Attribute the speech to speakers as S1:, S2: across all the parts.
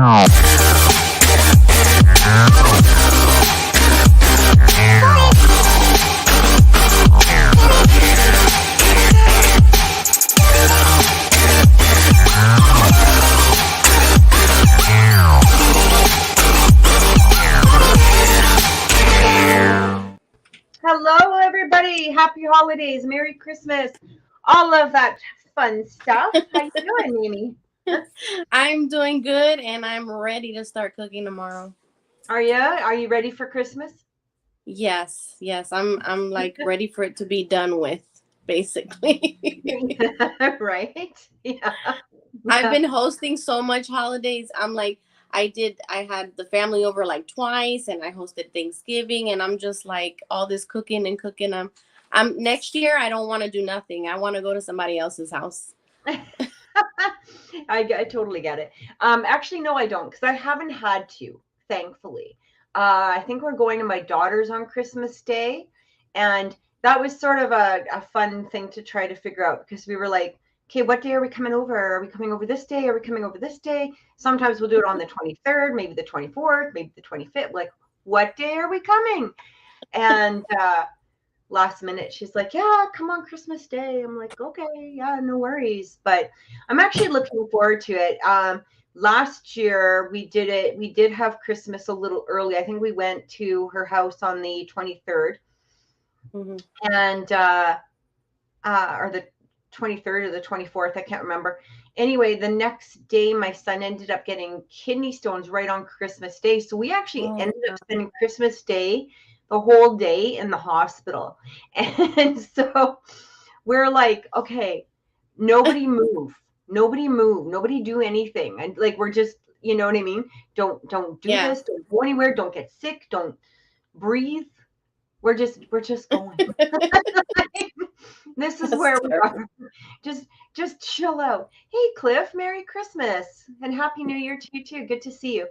S1: Hello, everybody. Happy holidays. Merry Christmas. All of that fun stuff. How you doing, Mimi?
S2: I'm doing good, and I'm ready to start cooking tomorrow.
S1: Are you? Are you ready for Christmas?
S2: Yes. I'm like ready for it to be done with, basically.
S1: Right? Yeah.
S2: I've been hosting so much holidays. I had the family over like twice, and I hosted Thanksgiving, and I'm just like all this cooking and cooking. I'm next year I don't want to do nothing. I want to go to somebody else's house.
S1: I totally get it. Actually, no, I don't, because I haven't had to, thankfully. I think we're going to my daughter's on Christmas Day, and that was sort of a fun thing to try to figure out, because we were like, okay, what day are we coming over? Are we coming over this day? Are we coming over this day? Sometimes we'll do it on the 23rd, maybe the 24th, maybe the 25th. Like, what day are we coming? And last minute, she's like, yeah, come on Christmas Day. I'm like, okay, yeah, no worries. But I'm actually looking forward to it. Last year we did have Christmas a little early. I think we went to her house on the 23rd.
S2: Mhm.
S1: And or the 23rd or the 24th, I can't remember. Anyway, the next day my son ended up getting kidney stones right on Christmas Day. So we actually ended up spending Christmas Day the whole day in the hospital. And so we're like, okay, nobody move, nobody do anything. And like, we're just, you know what I mean? Don't do this, don't go anywhere, don't get sick, don't breathe. We're just going. This is where we are. Just chill out. Hey, Cliff, Merry Christmas and Happy New Year to you too. Good to see you.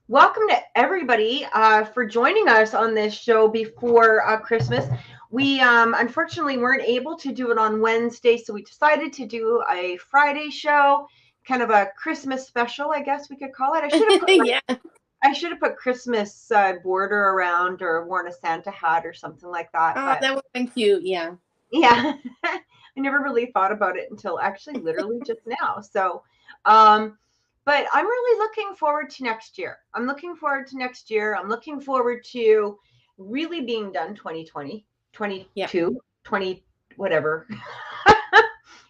S1: Welcome to everybody for joining us on this show before Christmas. We unfortunately weren't able to do it on Wednesday, so we decided to do a Friday show, kind of a Christmas special, I guess we could call it. I should have put I should have put Christmas border around or worn a Santa hat or something like that.
S2: Oh, that would have been cute. Yeah.
S1: Yeah. I never really thought about it until actually literally just now. So, but I'm really looking forward to next year. I'm looking forward to really being done 2020, 22, 20, whatever.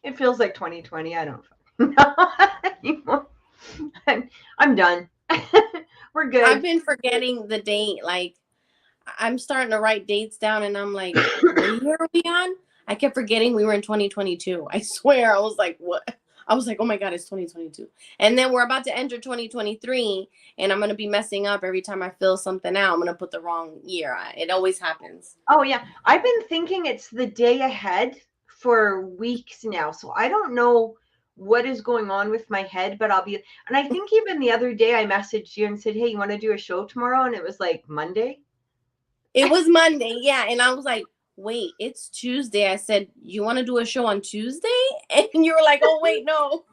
S1: It feels like 2020. I don't know anymore. I'm done. We're good.
S2: I've been forgetting the date. Like, I'm starting to write dates down, and I'm like, what year are we on? I kept forgetting we were in 2022. I swear. I was like, what? I was like, oh my God, it's 2022. And then we're about to enter 2023, and I'm going to be messing up every time I fill something out. I'm going to put the wrong year. It always happens.
S1: Oh, yeah. I've been thinking it's the day ahead for weeks now. So I don't know what is going on with my head, but and I think even the other day I messaged you and said, hey, you want to do a show tomorrow? And it was like Monday.
S2: It was Monday. Yeah. And I was like, wait, it's Tuesday. I said, you want to do a show on Tuesday? And you were like, oh, wait, no.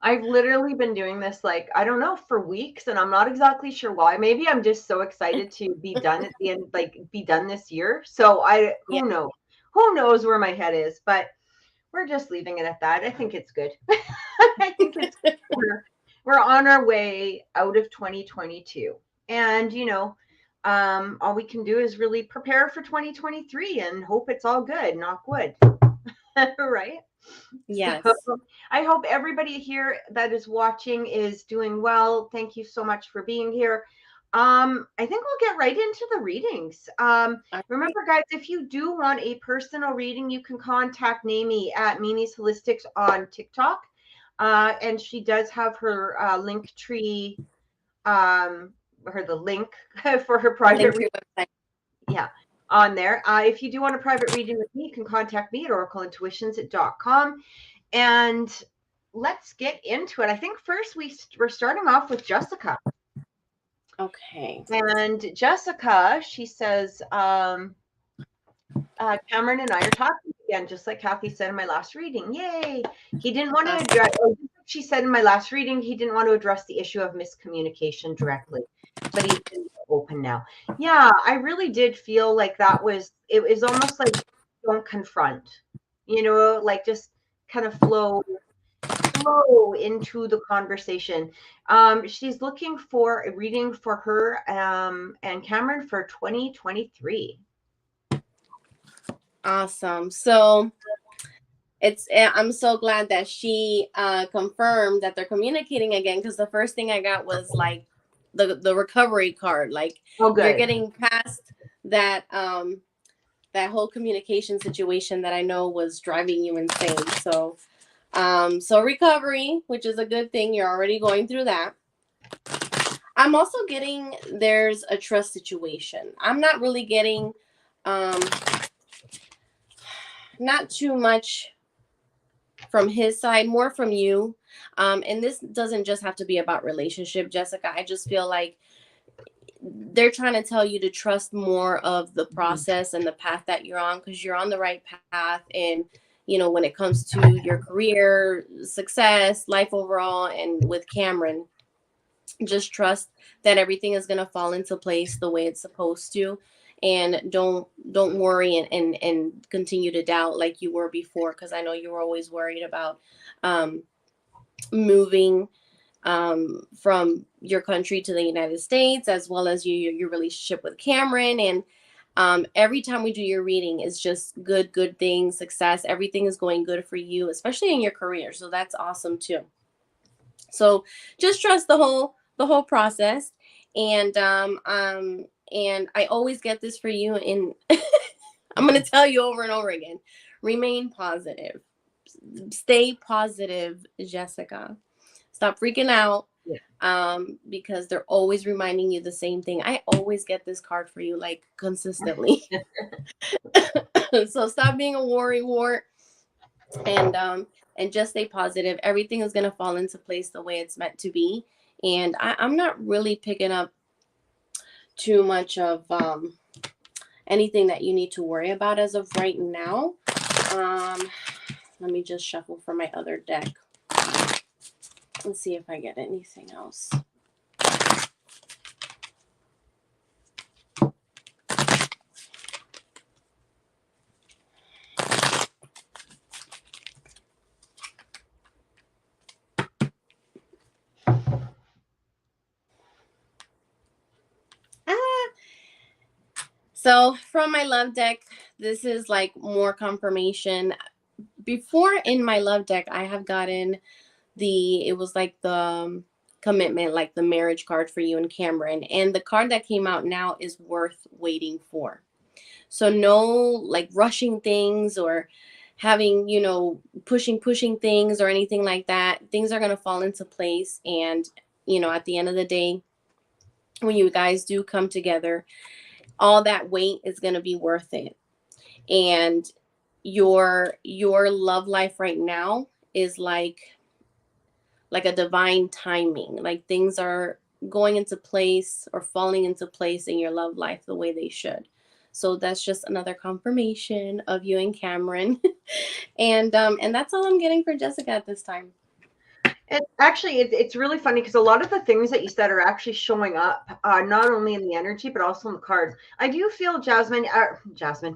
S1: I've literally been doing this, like, I don't know, for weeks, and I'm not exactly sure why. Maybe I'm just so excited to be done at the end, like be done this year. So who knows where my head is, but we're just leaving it at that. I think it's good. I think it's good. We're on our way out of 2022. And, all we can do is really prepare for 2023 and hope it's all good. Knock wood. Right?
S2: Yes.
S1: So, I hope everybody here that is watching is doing well. Thank you so much for being here. I think we'll get right into the readings. Remember, guys, if you do want a personal reading, you can contact Mimi at Mimi's Holistics on TikTok. And she does have her link tree, the link for her private reading. Yeah, on there. If you do want a private reading with me, you can contact me at oracleintuitions.com. And let's get into it. I think first we're starting off with Jessica.
S2: Okay.
S1: And Jessica, she says, Cameron and I are talking again, just like Kathy said in my last reading. Yay! He didn't want to address, she said in my last reading, he didn't want to address the issue of miscommunication directly, but he's been open now. Yeah, I really did feel like it was almost like don't confront, like just kind of flow into the conversation. She's looking for a reading for her and Cameron for 2023.
S2: Awesome. So I'm so glad that she confirmed that they're communicating again, because the first thing I got was like the recovery card. Like,
S1: oh, good.
S2: You're getting past that that whole communication situation that I know was driving you insane. So so recovery, which is a good thing. You're already going through that. I'm also getting there's a trust situation. I'm not really getting not too much from his side, more from you. And this doesn't just have to be about relationship, Jessica. I just feel like they're trying to tell you to trust more of the process and the path that you're on, because you're on the right path. And, when it comes to your career, success, life overall, and with Cameron, just trust that everything is going to fall into place the way it's supposed to. And don't worry and continue to doubt like you were before, because I know you were always worried about moving from your country to the United States, as well as your relationship with Cameron. And every time we do your reading, it's just good things, success. Everything is going good for you, especially in your career. So that's awesome too. So just trust the whole process. And and I always get this for you, and I'm going to tell you over and over again, remain positive. Stay positive, Jessica. Stop freaking out. Because they're always reminding you the same thing. I always get this card for you, like, consistently. So stop being a worry wart, and just stay positive. Everything is going to fall into place the way it's meant to be. And I'm not really picking up too much of anything that you need to worry about as of right now. Let me just shuffle for my other deck. Let's see if I get anything else. So from my love deck, this is like more confirmation. Before in my love deck, I have gotten it was like the commitment, like the marriage card for you and Cameron. And the card that came out now is worth waiting for. So no like rushing things or having, pushing things or anything like that. Things are going to fall into place. And, at the end of the day, when you guys do come together, all that wait is going to be worth it. And your love life right now is like a divine timing. Like, things are going into place or falling into place in your love life the way they should. So that's just another confirmation of you and Cameron. And that's all I'm getting for Jessica at this time.
S1: It's really funny because a lot of the things that you said are actually showing up, not only in the energy, but also in the cards. I do feel Jasmine,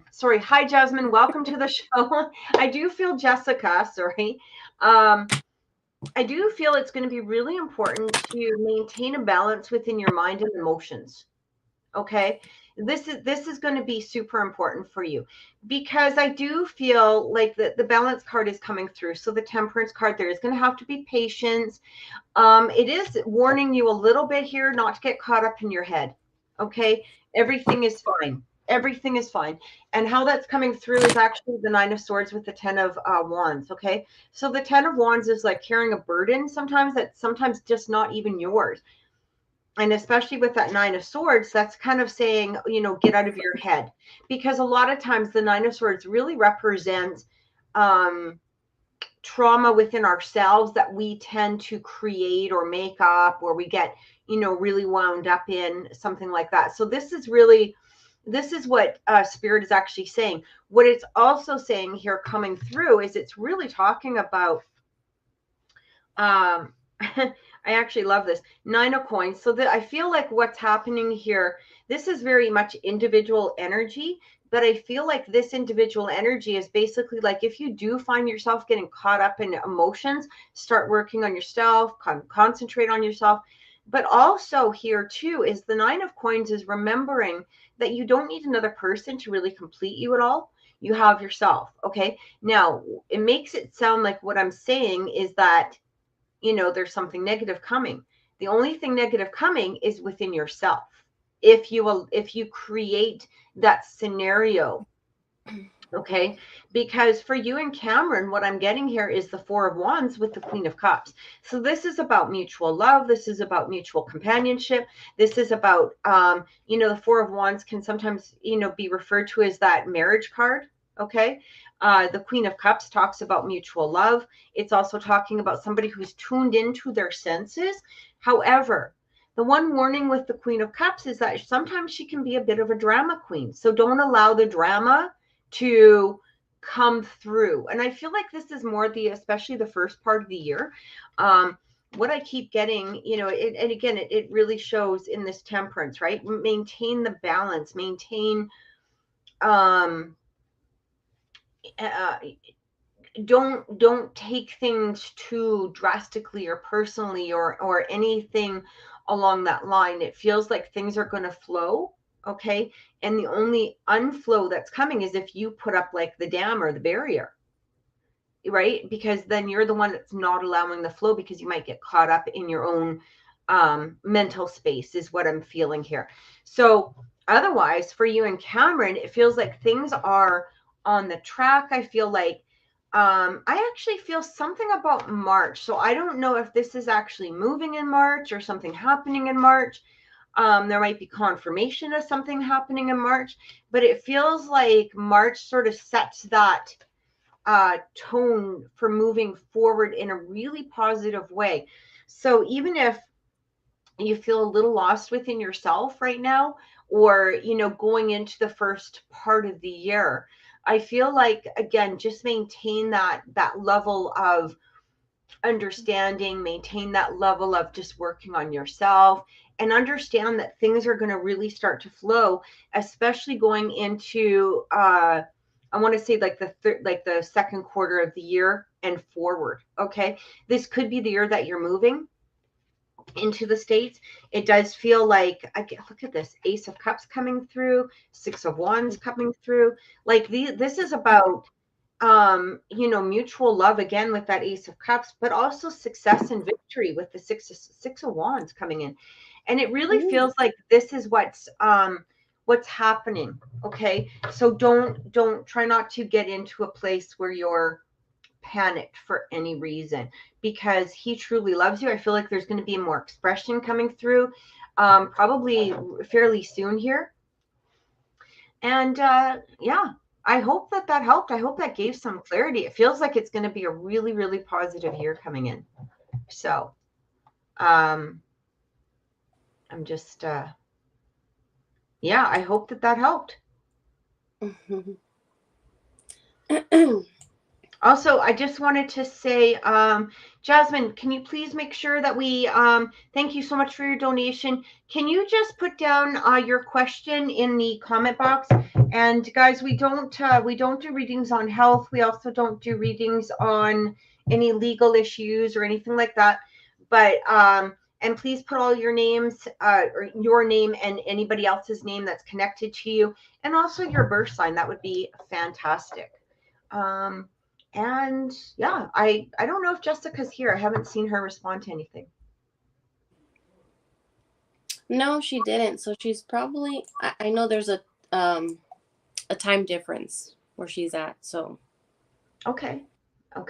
S1: sorry. Hi, Jasmine. Welcome to the show. I do feel Jessica, sorry. I do feel it's going to be really important to maintain a balance within your mind and emotions. Okay. This is going to be super important for you, because I do feel like the balance card is coming through. So the temperance card, there is going to have to be patience. It is warning you a little bit here not to get caught up in your head. Okay. Everything is fine. Everything is fine. And how that's coming through is actually the 9 of Swords with the 10 of Wands. Okay. So the 10 of Wands is like carrying a burden sometimes that's sometimes just not even yours. And especially with that 9 of Swords, that's kind of saying, get out of your head. Because a lot of times the 9 of Swords really represents trauma within ourselves that we tend to create or make up, or we get, really wound up in something like that. So this is really this is what Spirit is actually saying. What it's also saying here coming through is it's really talking about, I actually love this, 9 of coins. So that I feel like what's happening here, this is very much individual energy, but I feel like this individual energy is basically like, if you do find yourself getting caught up in emotions, start working on yourself, concentrate on yourself. But also here too is the 9 of coins is remembering that you don't need another person to really complete you at all. You have yourself. Okay. Now it makes it sound like what I'm saying is that, there's something negative coming. The only thing negative coming is within yourself. If you create that scenario, okay, because for you and Cameron, what I'm getting here is the 4 of Wands with the Queen of Cups. So this is about mutual love. This is about mutual companionship. This is about, the 4 of Wands can sometimes, be referred to as that marriage card. Okay. The Queen of Cups talks about mutual love. It's also talking about somebody who's tuned into their senses. However, the one warning with the Queen of Cups is that sometimes she can be a bit of a drama queen. So don't allow the drama to come through. And I feel like this is more especially the first part of the year. What I keep getting, and again, it really shows in this temperance, right? Maintain the balance, maintain, don't take things too drastically or personally or anything along that line. It feels like things are going to flow. Okay. And the only unflow that's coming is if you put up like the dam or the barrier, right? Because then you're the one that's not allowing the flow, because you might get caught up in your own mental space is what I'm feeling here. So otherwise for you and Cameron, it feels like things are on the track. I feel like I actually feel something about March. So I don't know if this is actually moving in March or something happening in March. There might be confirmation of something happening in March, but it feels like March sort of sets that tone for moving forward in a really positive way. So even if you feel a little lost within yourself right now, or, going into the first part of the year, I feel like, again, just maintain that level of understanding, maintain that level of just working on yourself, and understand that things are going to really start to flow, especially going into, I want to say like the second quarter of the year and forward. Okay. This could be the year that you're moving into the States. It does feel like, look at this, Ace of Cups coming through, 6 of Wands coming through. Like this is about, mutual love again with that Ace of Cups, but also success and victory with the six of Wands coming in. And it really feels like this is what's happening. Okay. So don't try not to get into a place where you're panicked for any reason, because he truly loves you. I feel like there's going to be more expression coming through, probably fairly soon here. And yeah, I hope that helped. I hope that gave some clarity. It feels like it's going to be a really, really positive year coming in. So I'm just, yeah, I hope that helped. Also, I just wanted to say, Jasmine, can you please make sure that we, thank you so much for your donation. Can you just put down your question in the comment box? And guys, we don't do readings on health. We also don't do readings on any legal issues or anything like that. But, and please put all your names, or your name and anybody else's name that's connected to you, and also your birth sign. That would be fantastic. And yeah, I don't know if Jessica's here. I haven't seen her respond to anything.
S2: No, she didn't. So she's probably, I know there's a time difference where she's at. So.
S1: Okay. All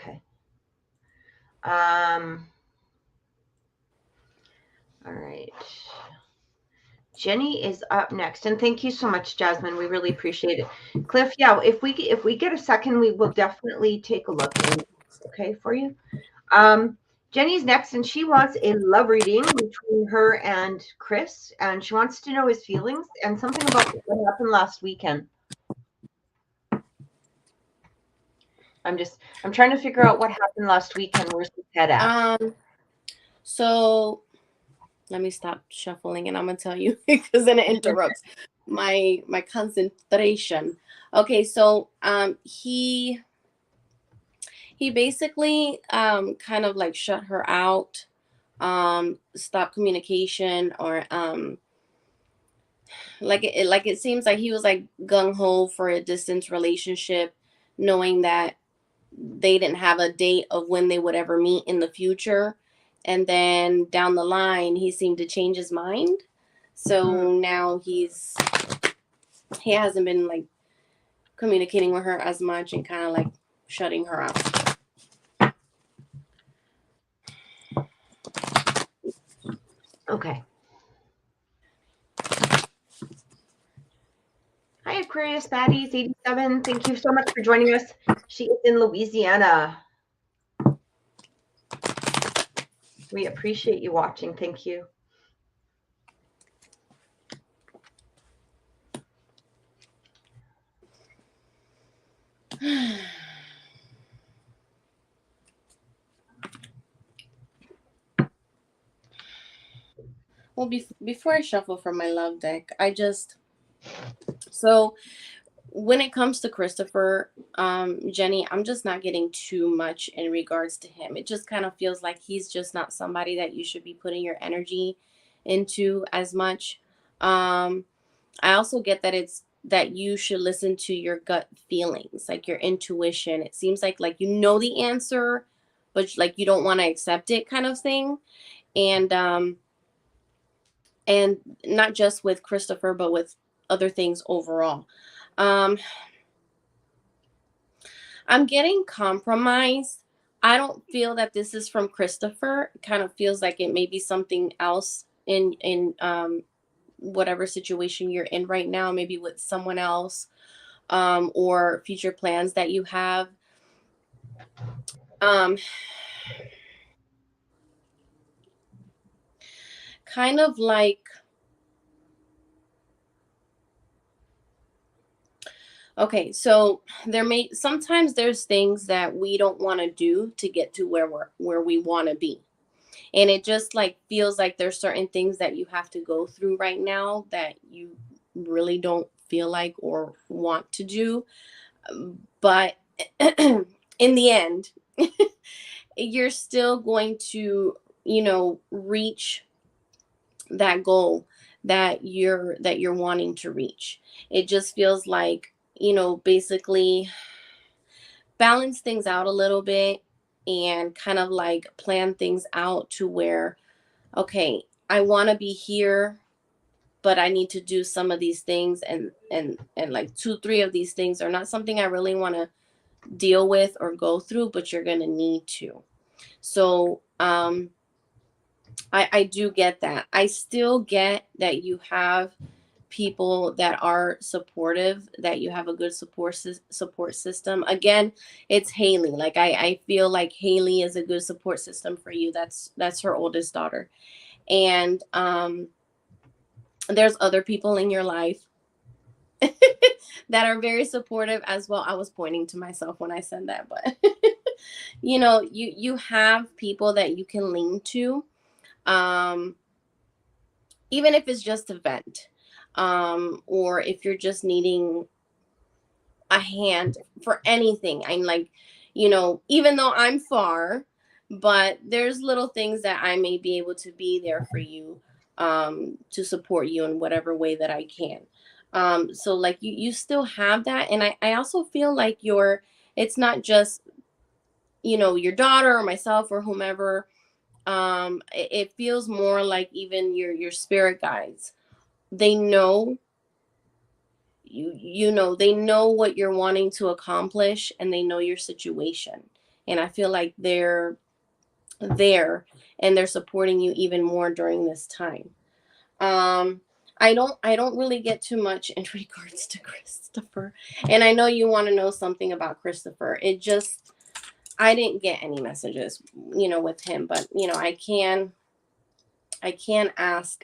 S1: right. Jenny is up next, and thank you so much, Jasmine. We really appreciate it. Cliff, yeah, if we get a second, we will definitely take a look, okay, for you. Jenny's next, and she wants a love reading between her and Chris, and she wants to know his feelings and something about what happened last weekend. I'm trying to figure out what happened last weekend. Where's his head at?
S2: So let me stop shuffling, and I'm gonna tell you because then it interrupts my concentration. Okay, so he basically kind of like shut her out, stopped communication, or like it seems like he was like gung-ho for a distance relationship, knowing that they didn't have a date of when they would ever meet in the future. And then down the line, he seemed to change his mind. So now he hasn't been like communicating with her as much and kind of like shutting her out.
S1: Okay. Hi, Aquarius Baddies 87. Thank you so much for joining us. She is in Louisiana. We appreciate you watching. Thank you.
S2: Well, before I shuffle from my love deck, so when it comes to Christopher, Jenny, I'm just not getting too much in regards to him. It just kind of feels like he's just not somebody that you should be putting your energy into as much. I also get that it's that you should listen to your gut feelings, like your intuition. It seems like you know the answer, but like you don't want to accept it, kind of thing. And not just with Christopher, but with other things overall. I'm getting compromised. I don't feel that this is from Christopher. It kind of feels like it may be something else in whatever situation you're in right now, maybe with someone else, or future plans that you have. Kind of like, okay, so sometimes there's things that we don't want to do to get to where we want to be. And it just like feels like there's certain things that you have to go through right now that you really don't feel like or want to do. But in the end, you're still going to, reach that goal that you're wanting to reach. It just feels like, basically balance things out a little bit and kind of like plan things out to where, okay, I want to be here, but I need to do some of these things, and like 2-3 of these things are not something I really want to deal with or go through, but you're going to need to. So I do get that. I still get that you have people that are supportive, that you have a good support system. Again, it's Haley. Like I feel like Haley is a good support system for you. That's her oldest daughter. And there's other people in your life that are very supportive as well. I was pointing to myself when I said that, but you have people that you can lean to, even if it's just a vent, or if you're just needing a hand for anything. I'm like, even though I'm far, but there's little things that I may be able to be there for you, to support you in whatever way that I can. So like you still have that. And I also feel like it's not just, your daughter or myself or whomever. It feels more like even your spirit guides. They know they know what you're wanting to accomplish, and they know your situation. And I feel like they're there and they're supporting you even more during this time. I don't really get too much in regards to Christopher. And I know you want to know something about Christopher. It just, I didn't get any messages, with him, but I can ask.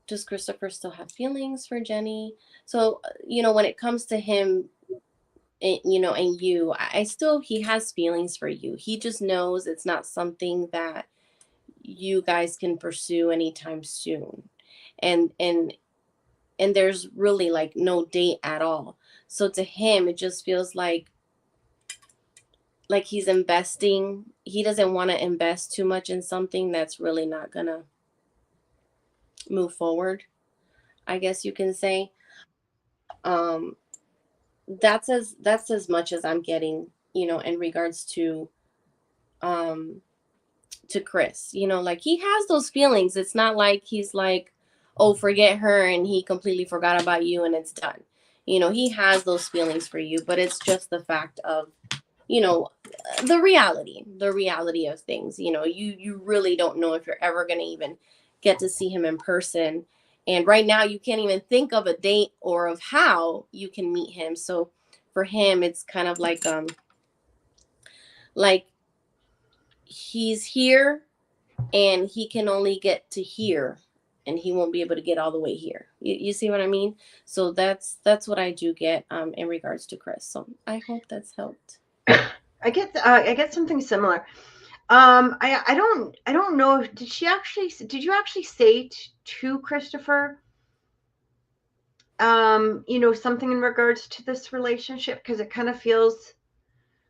S2: Does Christopher still have feelings for Jenny? So, when it comes to him, and you, he has feelings for you. He just knows it's not something that you guys can pursue anytime soon. And there's really like no date at all. So to him, it just feels like he's investing. He doesn't want to invest too much in something that's really not gonna move forward, I guess you can say. That's as much as I'm getting, in regards to Chris. Like, he has those feelings. It's not like he's like, oh, forget her, and he completely forgot about you and it's done. He has those feelings for you, but it's just the fact of, the reality of things. You really don't know if you're ever going to even get to see him in person. And right now you can't even think of a date or of how you can meet him. So for him, it's kind of like he's here and he can only get to here, and he won't be able to get all the way here. You see what I mean? So that's what I do get in regards to Chris. So I hope that's helped.
S1: I get something similar. I don't know. Did you actually say to Christopher, something in regards to this relationship? Because it kind of feels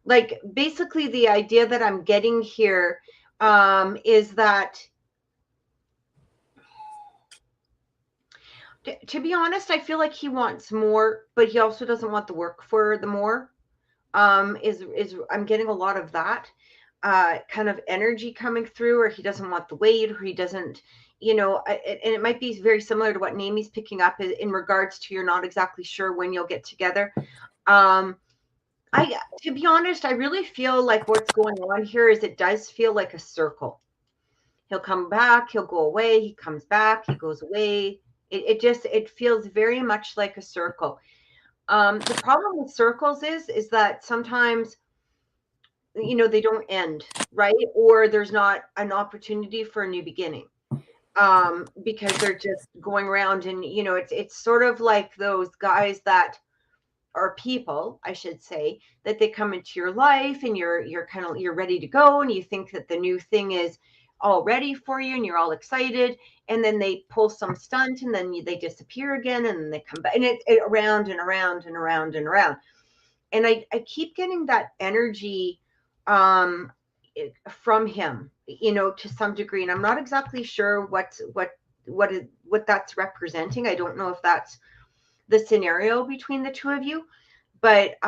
S1: like basically the idea that I'm getting here is that, to be honest, I feel like he wants more, but he also doesn't want the work for the more. Is I'm getting a lot of that kind of energy coming through, or he doesn't want the weight, or he doesn't, and it might be very similar to what Namie's picking up in regards to, you're not exactly sure when you'll get together. To be honest, I really feel like what's going on here is it does feel like a circle. He'll come back, he'll go away, he comes back, he goes away. It feels very much like a circle. The problem with circles is that sometimes, they don't end, right? Or there's not an opportunity for a new beginning, because they're just going around, and it's sort of like those guys that, or people, I should say, that they come into your life and you're ready to go, and you think that the new thing is all ready for you and you're all excited, and then they pull some stunt, and then they disappear again, and then they come back, and it around and around and around and around. And I keep getting that energy from him, to some degree, and I'm not exactly sure what that's representing. I don't know if that's the scenario between the two of you, but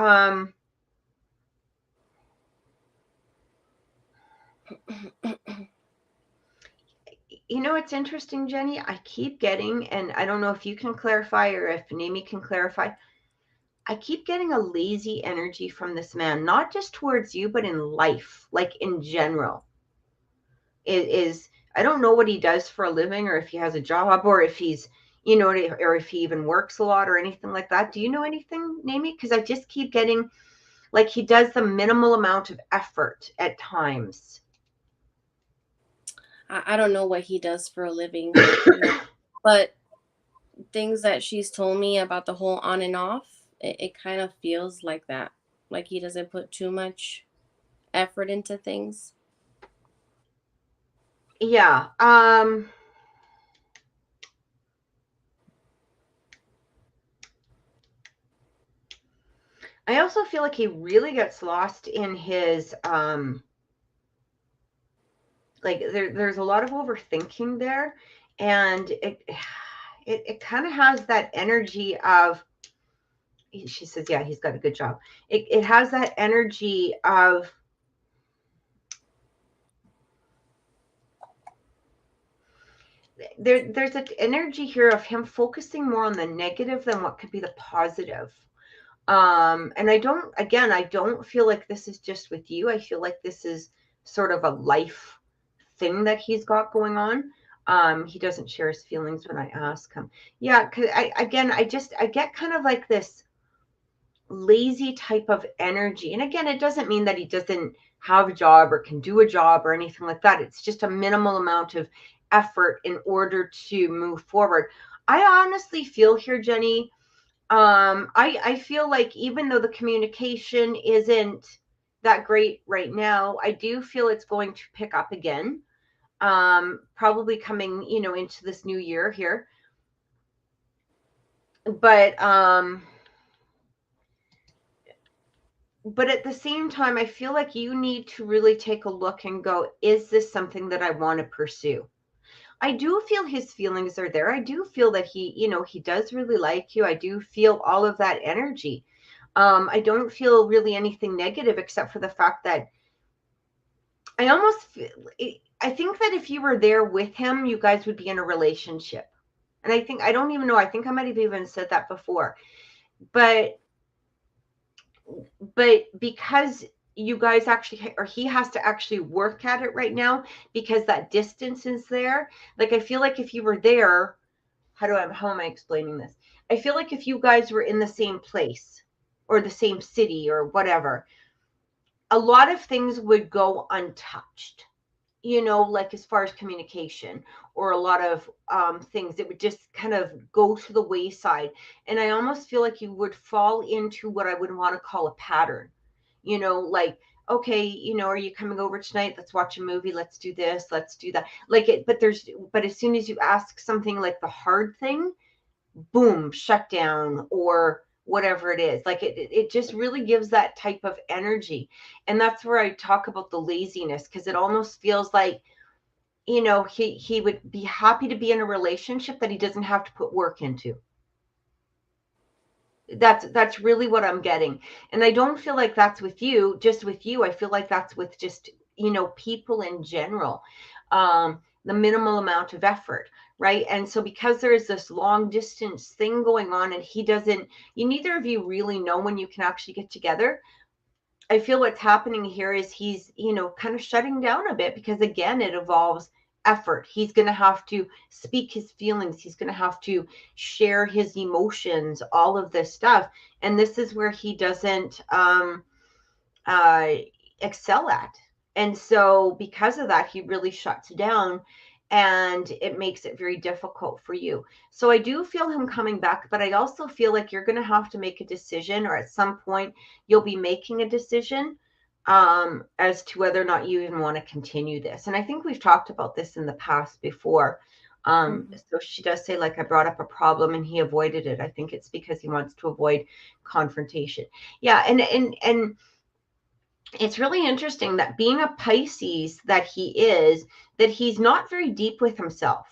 S1: it's interesting, Jenny. I keep getting, and I don't know if you can clarify or if Namie can clarify, I keep getting a lazy energy from this man, not just towards you, but in life, like in general. It is, I don't know what he does for a living, or if he has a job, or if he's, or if he even works a lot or anything like that. Do you know anything, Namie? Because I just keep getting like he does the minimal amount of effort at times.
S2: I don't know what he does for a living, but things that she's told me about the whole on and off, it kind of feels like that. Like he doesn't put too much effort into things.
S1: Yeah. I also feel like he really gets lost in his like there's a lot of overthinking there, and it kind of has that energy of, she says, yeah, he's got a good job. It has that energy of, there's an energy here of him focusing more on the negative than what could be the positive. And I don't feel like this is just with you. I feel like this is sort of a life thing that he's got going on. He doesn't share his feelings when I ask him. Yeah, because I get kind of like this lazy type of energy. And again, it doesn't mean that he doesn't have a job or can do a job or anything like that. It's just a minimal amount of effort in order to move forward. I honestly feel here, Jenny, I feel like even though the communication isn't that great right now, I do feel it's going to pick up again. Probably coming, into this new year here. But at the same time, I feel like you need to really take a look and go, is this something that I want to pursue? I do feel his feelings are there. I do feel that he does really like you. I do feel all of that energy. I don't feel really anything negative except for the fact that I think that if you were there with him, you guys would be in a relationship. And I don't even know, I think I might have even said that before. But because you guys actually, or he has to actually work at it right now because that distance is there. Like, I feel like if you were there, how am I explaining this? I feel like if you guys were in the same place or the same city or whatever, a lot of things would go untouched, like as far as communication, or a lot of things that would just kind of go to the wayside. And I almost feel like you would fall into what I would want to call a pattern, like, okay, are you coming over tonight? Let's watch a movie. Let's do this. Let's do that. Like it, but as soon as you ask something like the hard thing, boom, shut down or whatever it is. Like it just really gives that type of energy. And that's where I talk about the laziness, because it almost feels like, he would be happy to be in a relationship that he doesn't have to put work into. That's really what I'm getting. And I don't feel like that's just with you. I feel like that's with just, people in general. The minimal amount of effort, right? And so because there's this long distance thing going on and neither of you really know when you can actually get together. I feel what's happening here is he's, kind of shutting down a bit because, again, it involves effort. He's going to have to speak his feelings. He's going to have to share his emotions, all of this stuff. And this is where he doesn't excel at. And so because of that, he really shuts down, and it makes it very difficult for you. So I do feel him coming back, but I also feel like you're going to have to make a decision, or at some point you'll be making a decision as to whether or not you even want to continue this. And I think we've talked about this in the past before. So she does say, like, I brought up a problem and he avoided it. I think it's because he wants to avoid confrontation. Yeah. And it's really interesting that, being a Pisces that he is, that he's not very deep with himself,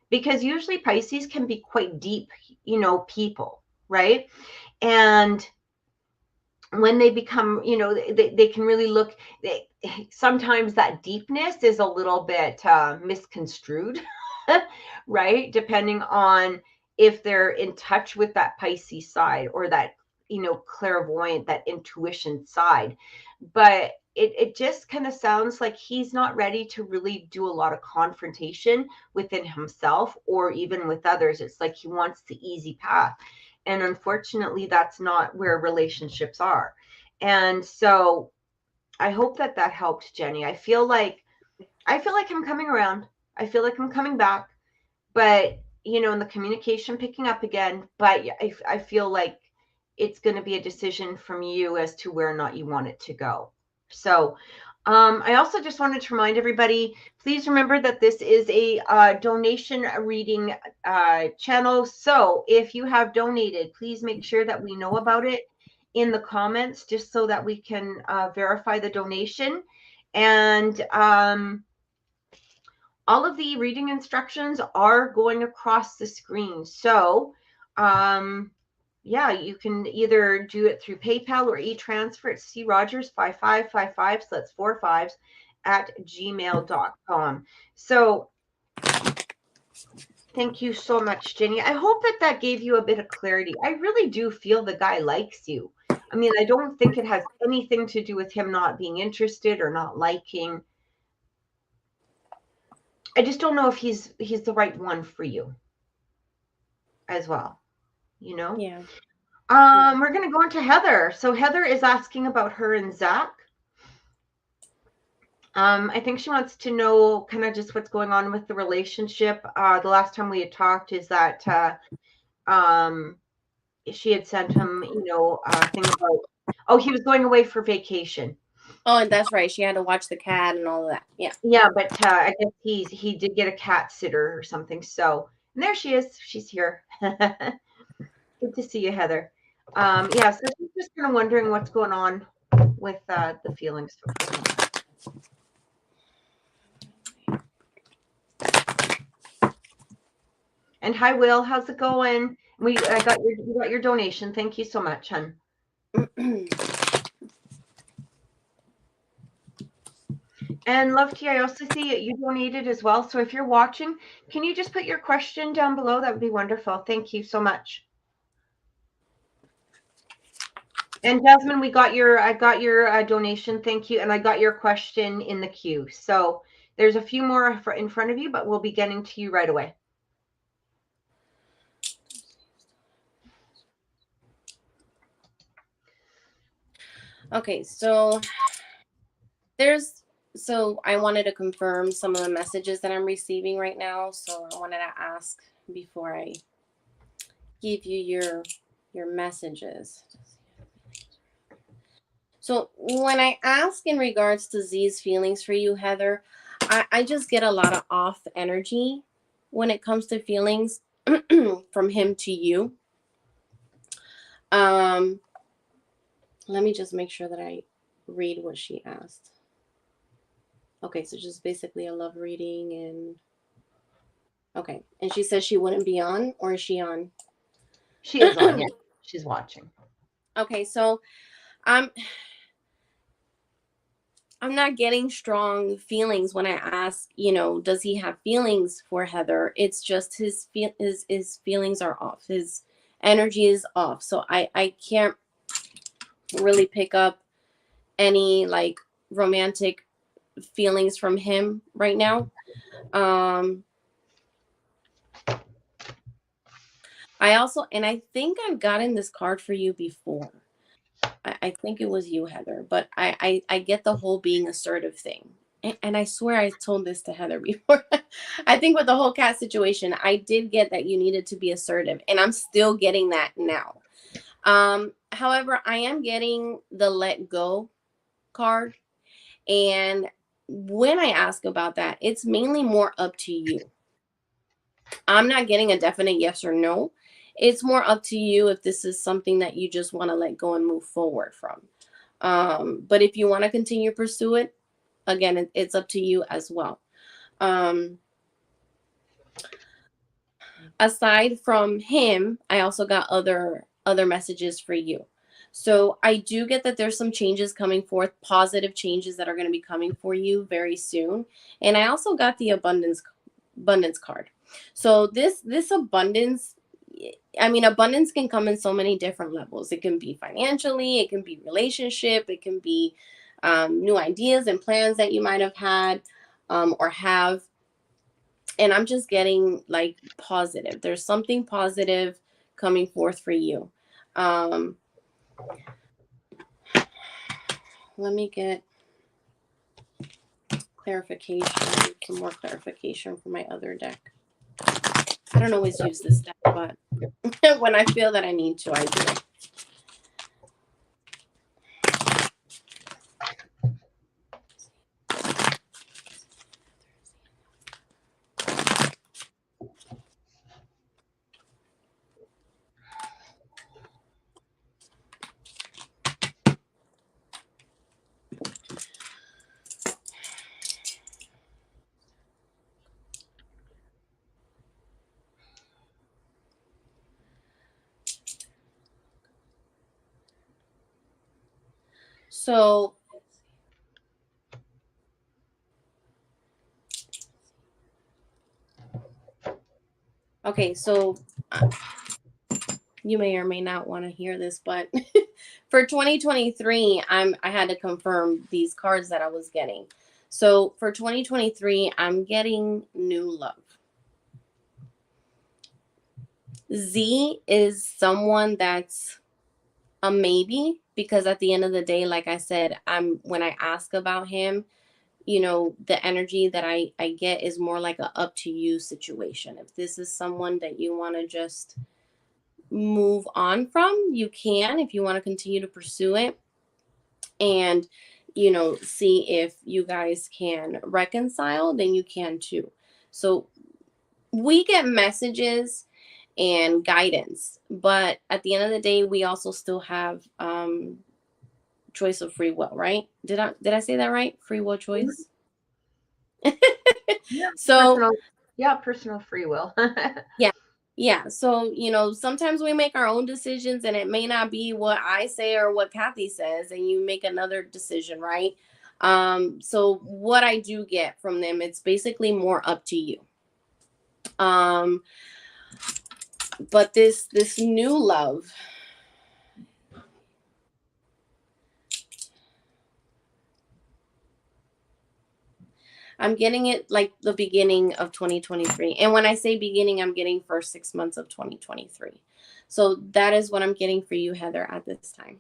S1: because usually Pisces can be quite deep, people, right? And when they become, they can really look, sometimes that deepness is a little bit misconstrued, right? Depending on if they're in touch with that Pisces side, or that, clairvoyant, that intuition side. But it just kind of sounds like he's not ready to really do a lot of confrontation within himself or even with others. It's like he wants the easy path. And unfortunately, that's not where relationships are. And so I hope that helped, Jenny. I feel like I'm coming around. I feel like I'm coming back, but, and the communication picking up again. But I feel like it's going to be a decision from you as to where or not you want it to go. So I also just wanted to remind everybody, please remember that this is a donation reading channel. So if you have donated, please make sure that we know about it in the comments, just so that we can verify the donation. And all of the reading instructions are going across the screen. So yeah, you can either do it through PayPal or e-transfer. It's crogers5555, so that's 4 5s, @gmail.com. So thank you so much, Jenny. I hope that gave you a bit of clarity. I really do feel the guy likes you. I mean, I don't think it has anything to do with him not being interested or not liking. I just don't know if he's the right one for you as well, you know?
S2: Yeah. Yeah.
S1: We're going to go into Heather. So Heather is asking about her and Zach. I think she wants to know kind of just what's going on with the relationship. The last time we had talked is that she had sent him, a thing about, oh, he was going away for vacation.
S2: Oh, and that's right. She had to watch the cat and all of that. Yeah.
S1: Yeah, but I guess he did get a cat sitter or something. So, and there she is. She's here. Good to see you, Heather. Yeah, so she's just kind of wondering what's going on with the feelings. And hi, Will. How's it going? We got your donation. Thank you so much, hon. And Love T, I also see you donated as well. So if you're watching, can you just put your question down below? That would be wonderful. Thank you so much. And Jasmine, I got your donation. Thank you. And I got your question in the queue. So there's a few more in front of you, but we'll be getting to you right away.
S2: Okay, so I wanted to confirm some of the messages that I'm receiving right now. So I wanted to ask before I give you your messages. So when I ask in regards to Z's feelings for you, Heather, I just get a lot of off energy when it comes to feelings from him to you. Let me just make sure that I read what she asked. Okay, so just basically a love reading and okay. And she says she wouldn't be on, or is she on?
S1: She is on, yeah. She's watching.
S2: Okay, so I'm not getting strong feelings when I ask, does he have feelings for Heather? It's just his feelings are off. His energy is off. So I can't really pick up any like romantic feelings from him right now. I think I've gotten this card for you before. I think it was you, Heather, but I get the whole being assertive thing. And I swear I told this to Heather before. I think with the whole cat situation, I did get that you needed to be assertive, and I'm still getting that now. However, I am getting the let go card. And when I ask about that, it's mainly more up to you. I'm not getting a definite yes or no. It's more up to you if this is something that you just want to let go and move forward from. But if you want to continue to pursue it, again, it's up to you as well. Aside from him, I also got other messages for you. So I do get that there's some changes coming forth, positive changes that are going to be coming for you very soon. And I also got the abundance card. So this abundance, abundance can come in so many different levels. It can be financially, it can be relationship, it can be new ideas and plans that you might have had or have. And I'm just getting like positive. There's something positive coming forth for you. Let me get clarification, some more clarification from my other deck. I don't always use this deck, but when I feel that I need to, I do. So okay, so you may or may not want to hear this, but for 2023, I had to confirm these cards that I was getting. So for 2023, I'm getting new love. Z is someone that's a maybe, because at the end of the day, like I said, when I ask about him, you know, the energy that I get is more like a up to you situation. If this is someone that you want to just move on from, you can. If you want to continue to pursue it and, you know, see if you guys can reconcile, then you can too. So we get messages and guidance, but at the end of the day, we also still have choice of free will, right? Did I say that right? Free will choice.
S1: Yeah,
S2: So
S1: personal free will.
S2: yeah, so you know, sometimes we make our own decisions and it may not be what I say or what Kathy says, and you make another decision, right? So what I do get from them, it's basically more up to you. But this new love, I'm getting it like the beginning of 2023. And when I say beginning, I'm getting first 6 months of 2023. So that is what I'm getting for you, Heather, at this time.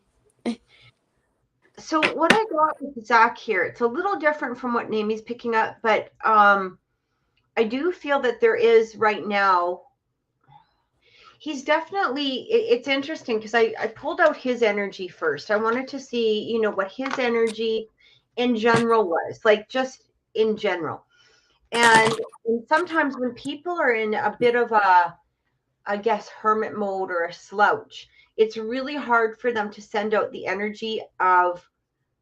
S1: So what I got with Zach here, it's a little different from what Namie's picking up, but I do feel that there is right now, he's definitely, it's interesting because I pulled out his energy first. I wanted to see, you know, what his energy in general was, like just in general. And sometimes when people are in a bit of a, I guess, hermit mode or a slouch, it's really hard for them to send out the energy of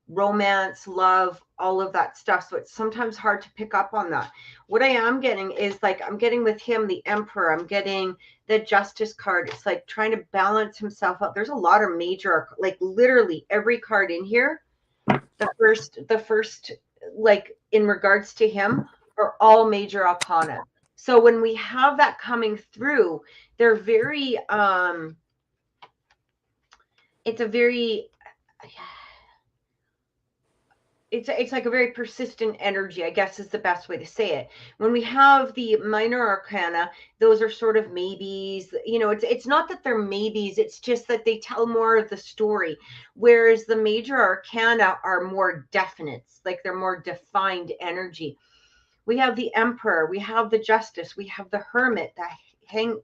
S1: romance, love, all of that stuff. So it's sometimes hard to pick up on that. What I am getting is like, I'm getting with him the Emperor, I'm getting the Justice card. It's like trying to balance himself out. There's a lot of major, like literally every card in here, the first, like in regards to him, are all major arcana. So when we have that coming through, they're very, it's a very, it's like a very persistent energy, I guess is the best way to say it. When we have the minor arcana, those are sort of maybes. You know, it's not that they're maybes, it's just that they tell more of the story. Whereas the major arcana are more definite, like they're more defined energy. We have the Emperor, we have the Justice, we have the Hermit, the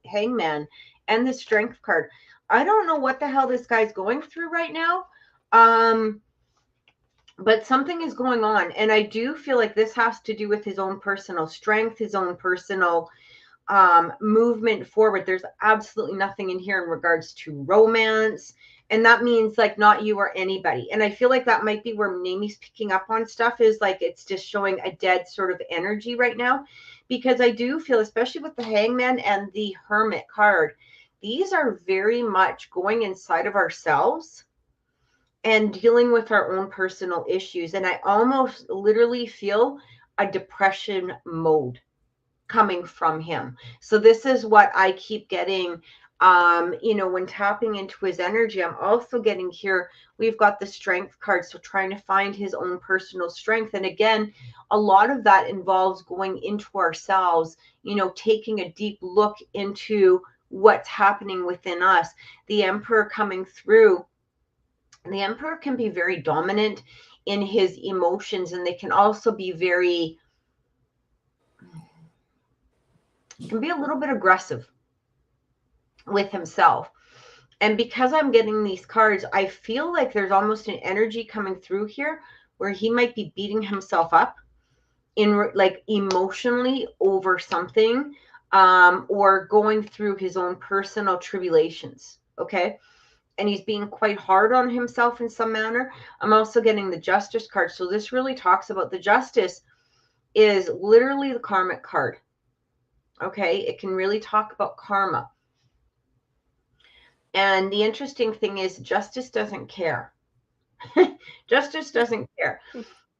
S1: Hangman, and the Strength card. I don't know what the hell this guy's going through right now. But something is going on, and I do feel like this has to do with his own personal strength, his own personal movement forward. There's absolutely nothing in here in regards to romance, and that means like not you or anybody. And I feel like that might be where Namie's picking up on stuff, is like it's just showing a dead sort of energy right now, because I do feel, especially with the Hangman and the Hermit card, these are very much going inside of ourselves and dealing with our own personal issues. And I almost literally feel a depression mode coming from him. So this is what I keep getting, you know, when tapping into his energy. I'm also getting here, we've got the Strength card. So trying to find his own personal strength. And again, a lot of that involves going into ourselves, you know, taking a deep look into what's happening within us. The Emperor coming through. The Emperor can be very dominant in his emotions, and they can also be very, can be a little bit aggressive with himself. And because I'm getting these cards, I feel like there's almost an energy coming through here where he might be beating himself up in like emotionally over something, or going through his own personal tribulations. Okay. And he's being quite hard on himself in some manner. I'm also getting the Justice card. So this really talks about, the Justice is literally the karmic card. Okay. It can really talk about karma. And the interesting thing is Justice doesn't care. Justice doesn't care.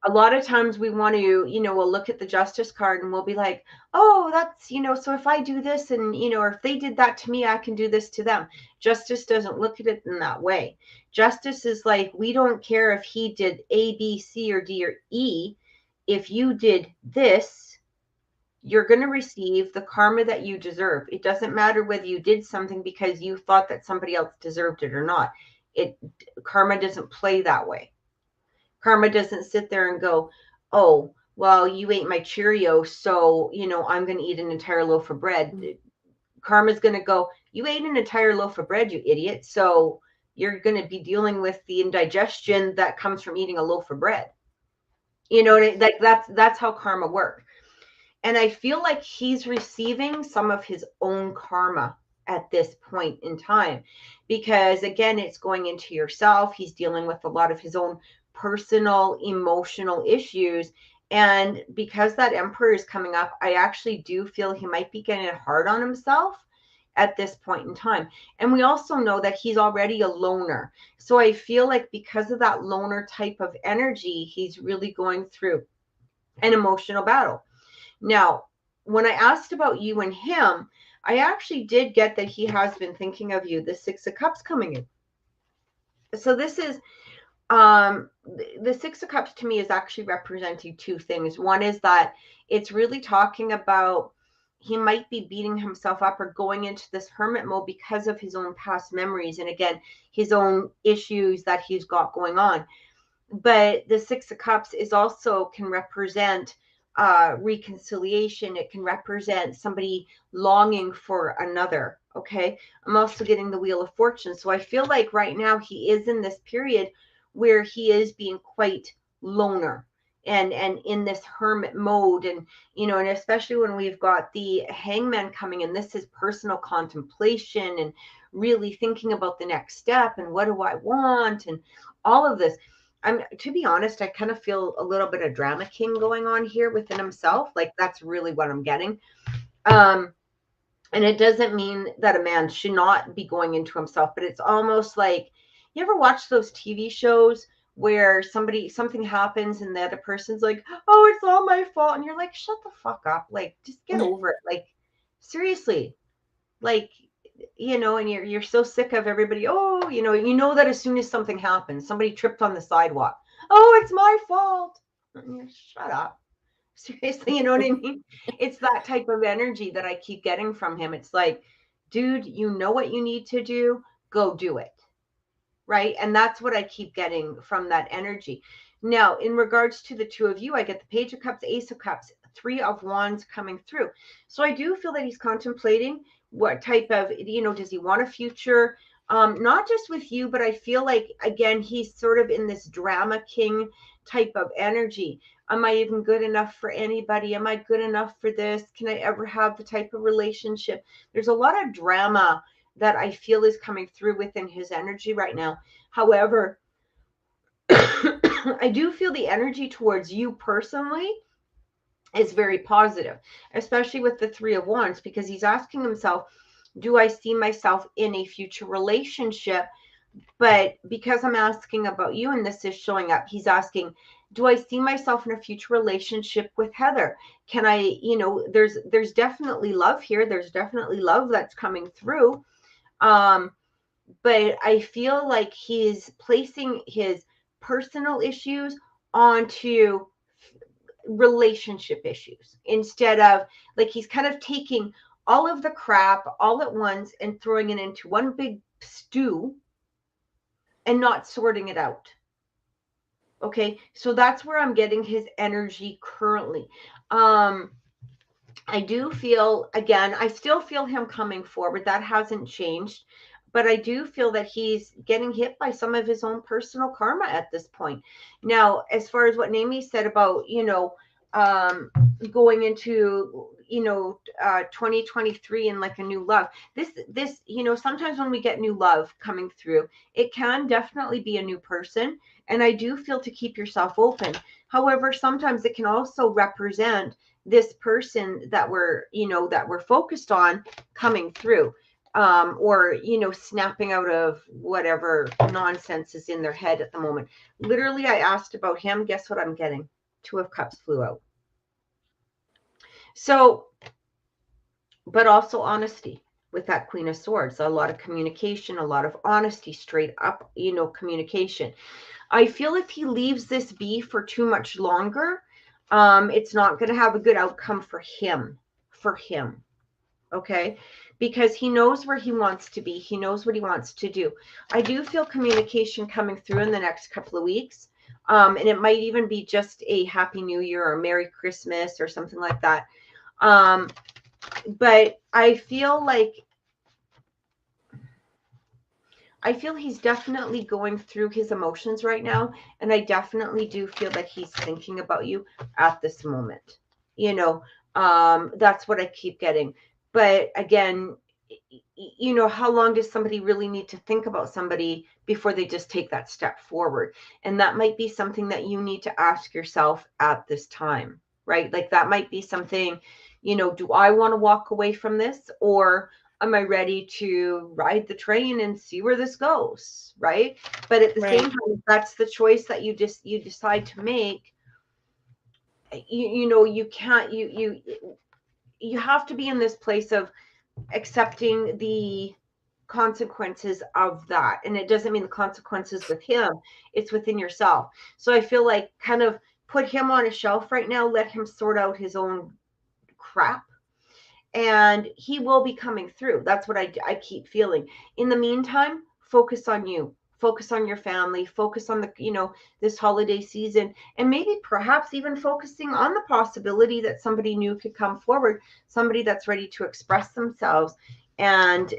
S1: A lot of times we want to, you know, we'll look at the Justice card and we'll be like, oh, that's, you know, so if I do this and, you know, or if they did that to me, I can do this to them. Justice doesn't look at it in that way. Justice is like, we don't care if he did A, B, C, or D, or E. if you did this, you're going to receive the karma that you deserve. It doesn't matter whether you did something because you thought that somebody else deserved it or not. Karma doesn't play that way. Karma doesn't sit there and go, oh, well, you ate my Cheerios, so, I'm going to eat an entire loaf of bread. Karma's going to go, you ate an entire loaf of bread, you idiot. So you're going to be dealing with the indigestion that comes from eating a loaf of bread. Like that's how karma works. And I feel like he's receiving some of his own karma at this point in time, because again, it's going into yourself. He's dealing with a lot of his own personal, emotional issues. And because that Emperor is coming up, I actually do feel he might be getting hard on himself at this point in time. And we also know that he's already a loner. So I feel like because of that loner type of energy, he's really going through an emotional battle. Now, when I asked about you and him, I actually did get that he has been thinking of you. The Six of Cups coming in. So this is the Six of Cups to me is actually representing two things. One is that it's really talking about he might be beating himself up or going into this hermit mode because of his own past memories. And again, his own issues that he's got going on. But the Six of Cups is also can represent reconciliation. It can represent somebody longing for another. Okay. I'm also getting the Wheel of Fortune. So I feel like right now he is in this period where he is being quite loner and in this hermit mode. And, and especially when we've got the Hangman coming in, this is personal contemplation and really thinking about the next step and what do I want and all of this. To be honest, I kind of feel a little bit of drama king going on here within himself. Like that's really what I'm getting. And it doesn't mean that a man should not be going into himself, but it's almost like, you ever watch those TV shows where something happens and the other person's like, oh, it's all my fault. And you're like, shut the fuck up. Like, just get over it. Like, seriously, like, and you're so sick of everybody. Oh, you know that as soon as something happens, somebody tripped on the sidewalk. Oh, it's my fault. Shut up. Seriously, you know what I mean? It's that type of energy that I keep getting from him. It's like, dude, you know what you need to do? Go do it. Right? And that's what I keep getting from that energy. Now, in regards to the two of you, I get the Page of Cups, Ace of Cups, Three of Wands coming through. So I do feel that he's contemplating what type of, does he want a future? Not just with you, but I feel like, again, he's sort of in this drama king type of energy. Am I even good enough for anybody? Am I good enough for this? Can I ever have the type of relationship? There's a lot of drama that I feel is coming through within his energy right now. However, I do feel the energy towards you personally is very positive, especially with the Three of Wands, because he's asking himself, do I see myself in a future relationship? But because I'm asking about you and this is showing up, he's asking, do I see myself in a future relationship with Heather? Can I, there's definitely love here. There's definitely love that's coming through. But I feel like he's placing his personal issues onto relationship issues instead of, like, he's kind of taking all of the crap all at once and throwing it into one big stew and not sorting it out. Okay, so that's where I'm getting his energy currently. I do feel, again, I still feel him coming forward. That hasn't changed. But I do feel that he's getting hit by some of his own personal karma at this point. Now, as far as what Naomi said about, going into, 2023 and like a new love, this, sometimes when we get new love coming through, it can definitely be a new person. And I do feel to keep yourself open. However, sometimes it can also represent this person that we're focused on coming through. Or, snapping out of whatever nonsense is in their head at the moment. Literally, I asked about him. Guess what I'm getting? Two of Cups flew out. So, but also honesty with that Queen of Swords. A lot of communication, a lot of honesty, straight up, communication. I feel if he leaves this be for too much longer, it's not going to have a good outcome for him. Okay, because he knows where he wants to be. He knows what he wants to do. I do feel communication coming through in the next couple of weeks. And it might even be just a Happy New Year or Merry Christmas or something like that. But I feel he's definitely going through his emotions right now. And I definitely do feel that he's thinking about you at this moment. You know, that's what I keep getting. But again, you know, how long does somebody really need to think about somebody before they just take that step forward? And that might be something that you need to ask yourself at this time, right? Like that might be something, you know, do I want to walk away from this, or am I ready to ride the train and see where this goes, right? But at the same time, if that's the choice that you decide to make, you know, you can't, you have to be in this place of accepting the consequences of that. And it doesn't mean the consequences with him, it's within yourself. So I feel like kind of put him on a shelf right now, let him sort out his own crap, and he will be coming through. That's what I keep feeling. In the meantime, focus on you. Focus on your family, focus on the, you know, this holiday season, and maybe perhaps even focusing on the possibility that somebody new could come forward, somebody that's ready to express themselves and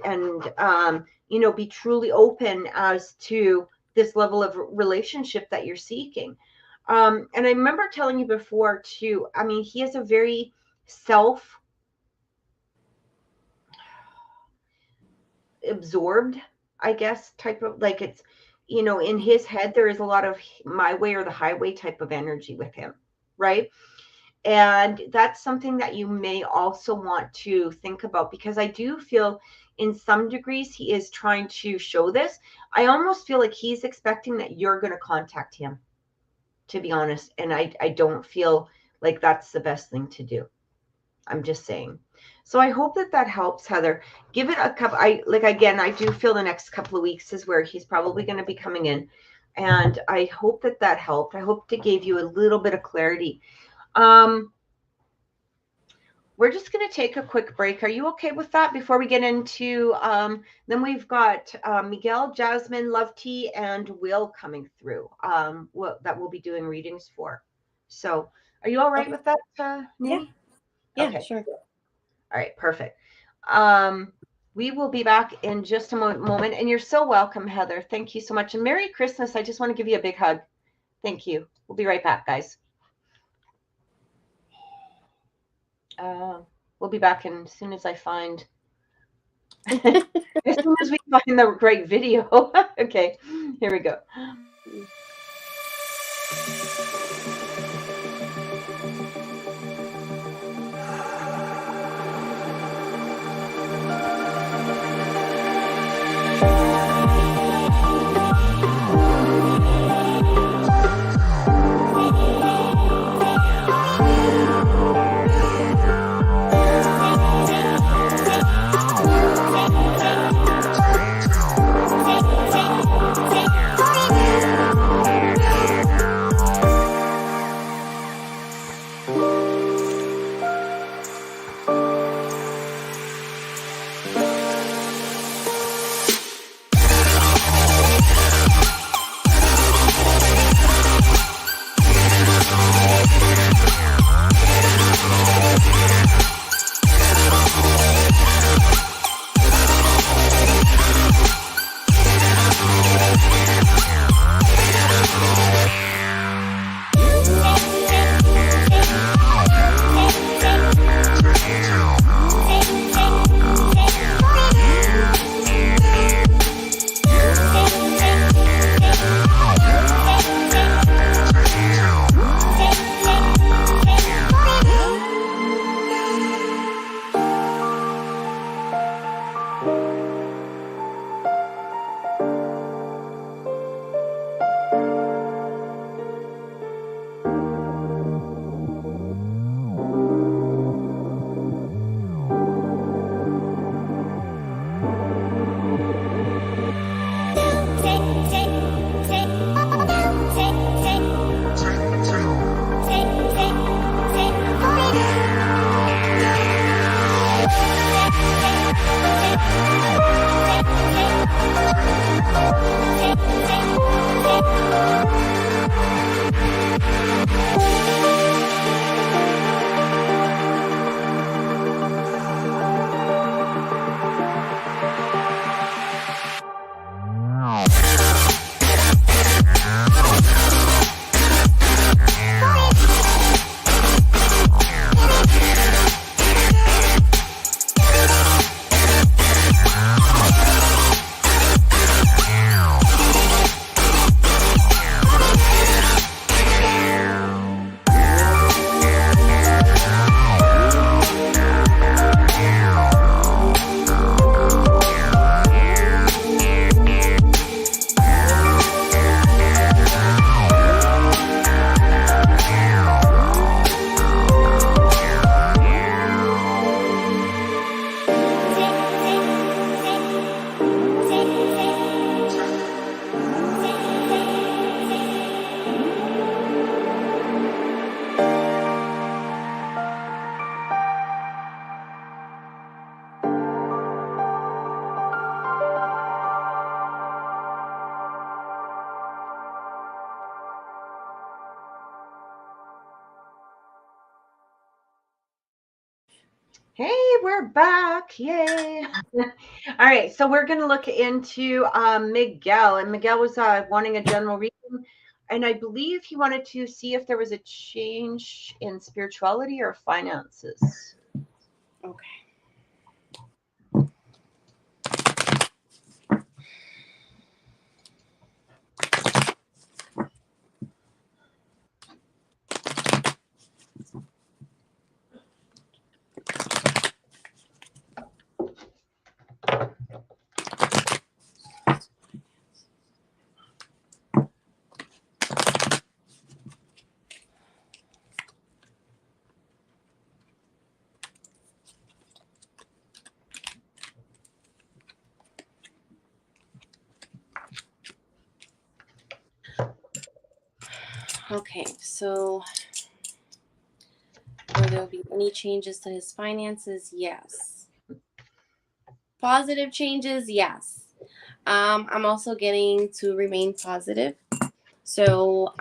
S1: you know, be truly open as to this level of relationship that you're seeking. And I remember telling you before too, I mean, he has a very self-absorbed, I guess, type of, like, it's, you know, in his head, there is a lot of my way or the highway type of energy with him, right? And that's something that you may also want to think about, because I do feel in some degrees he is trying to show this. I almost feel like he's expecting that you're going to contact him, to be honest. And I don't feel like that's the best thing to do. I'm just saying. So I hope that helps, Heather. Give it a couple. Again, I do feel the next couple of weeks is where he's probably going to be coming in. And I hope that helped. I hope it gave you a little bit of clarity. We're just going to take a quick break. Are you okay with that before we get into, then we've got Miguel, Jasmine, Love Tea, and Will coming through that we'll be doing readings for. So are you all right with that, Nini?
S2: Yeah,
S1: okay.
S2: Sure.
S1: All right, perfect. We will be back in just a moment. And you're so welcome, Heather. Thank you so much. And Merry Christmas. I just want to give you a big hug. Thank you. We'll be right back, guys. We'll be back as soon as I find, as soon as we find the right video. Okay, here we go. we're back. Yay. All right. So we're going to look into Miguel. And Miguel was wanting a general reading. And I believe he wanted to see if there was a change in spirituality or finances.
S2: Okay. Okay, so will there be any changes to his finances? Yes. Positive changes? Yes. I'm also getting to remain positive. So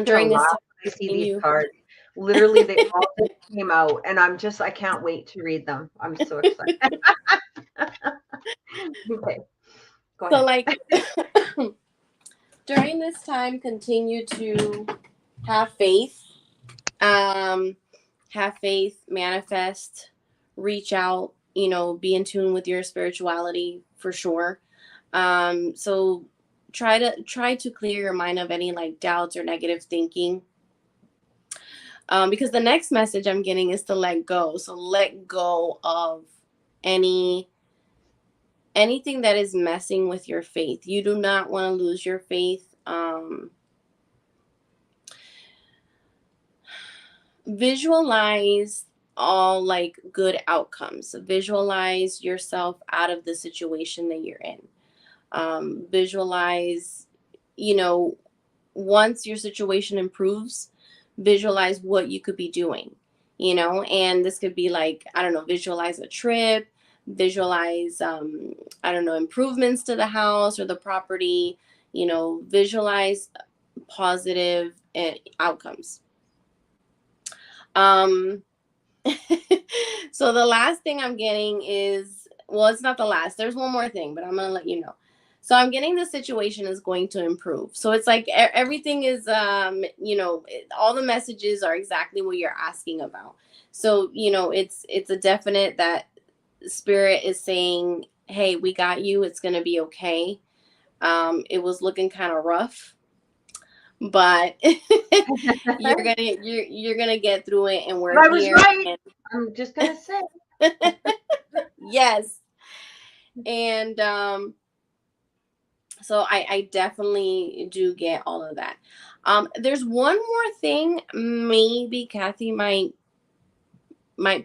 S2: during this time,
S1: I see these cards. Literally, they all just came out, and I can't wait to read them. I'm so excited. Okay, go ahead.
S2: So like during this time, continue to have faith. Have faith, manifest, reach out, be in tune with your spirituality for sure. So try to clear your mind of any like doubts or negative thinking. Because the next message I'm getting is to let go. So let go of anything that is messing with your faith. You do not want to lose your faith. Visualize all like good outcomes. Visualize yourself out of the situation that you're in. Visualize, once your situation improves, visualize what you could be doing, and this could be like, I don't know, visualize a trip, visualize, improvements to the house or the property, visualize positive outcomes. So the last thing I'm getting is, well, it's not the last. There's one more thing, but I'm going to let you know. So I'm getting the situation is going to improve. So it's like everything is, all the messages are exactly what you're asking about. So, it's a definite that Spirit is saying, hey, we got you. It's going to be okay. It was looking kind of rough, but you're gonna get through it, and we're here.
S1: Right. I'm just gonna say
S2: yes. And so I definitely do get all of that. There's one more thing, maybe Kathy might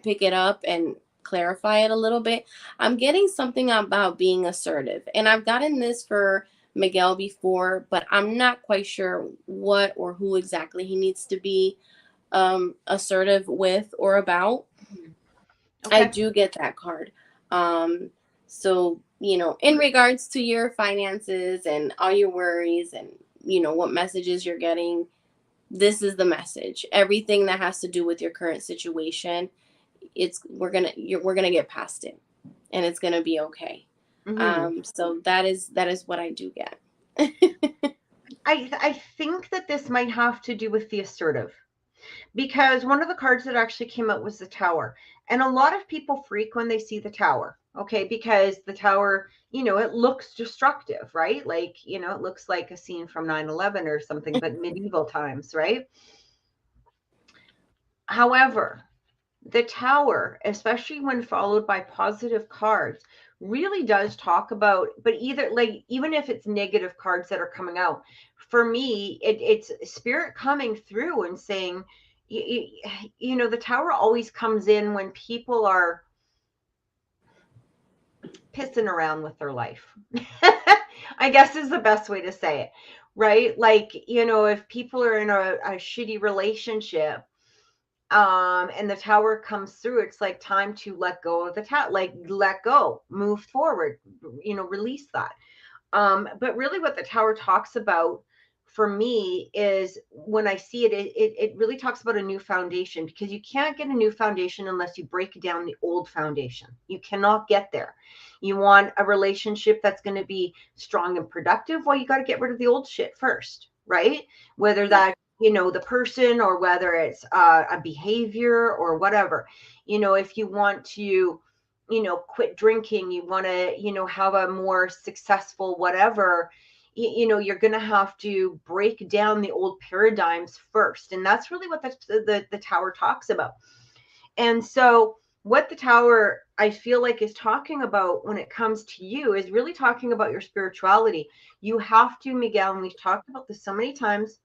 S2: pick it up and clarify it a little bit. I'm getting something about being assertive, and I've gotten this for Miguel before, but I'm not quite sure what or who exactly he needs to be assertive with or about. Okay. I do get that card. So, in regards to your finances and all your worries and, what messages you're getting, this is the message. Everything that has to do with your current situation, we're going to get past it, and it's going to be okay. Mm-hmm. So that is what I do get.
S1: I think that this might have to do with the assertive, because one of the cards that actually came out was the Tower. And a lot of people freak when they see the Tower, okay? Because the Tower, it looks destructive, right? Like, it looks like a scene from 9/11 or something, but medieval times, right? However, the Tower, especially when followed by positive cards, really does talk about, but even if it's negative cards that are coming out, for me, it's Spirit coming through and saying, the Tower always comes in when people are pissing around with their life. I guess is the best way to say it, right? Like, if people are in a shitty relationship, and the Tower comes through, it's like time to let go of the Tower, like let go, move forward, release that. But really what the Tower talks about for me is when I see it, it really talks about a new foundation, because you can't get a new foundation unless you break down the old foundation. You cannot get there. You want a relationship that's going to be strong and productive. Well, you got to get rid of the old shit first, right? Whether that, the person, or whether it's a behavior or whatever. If you want to, quit drinking, you want to, have a more successful whatever, you're going to have to break down the old paradigms first. And that's really what the Tower talks about. And so what the Tower, I feel like, is talking about when it comes to you is really talking about your spirituality. You have to, Miguel, and we've talked about this so many times.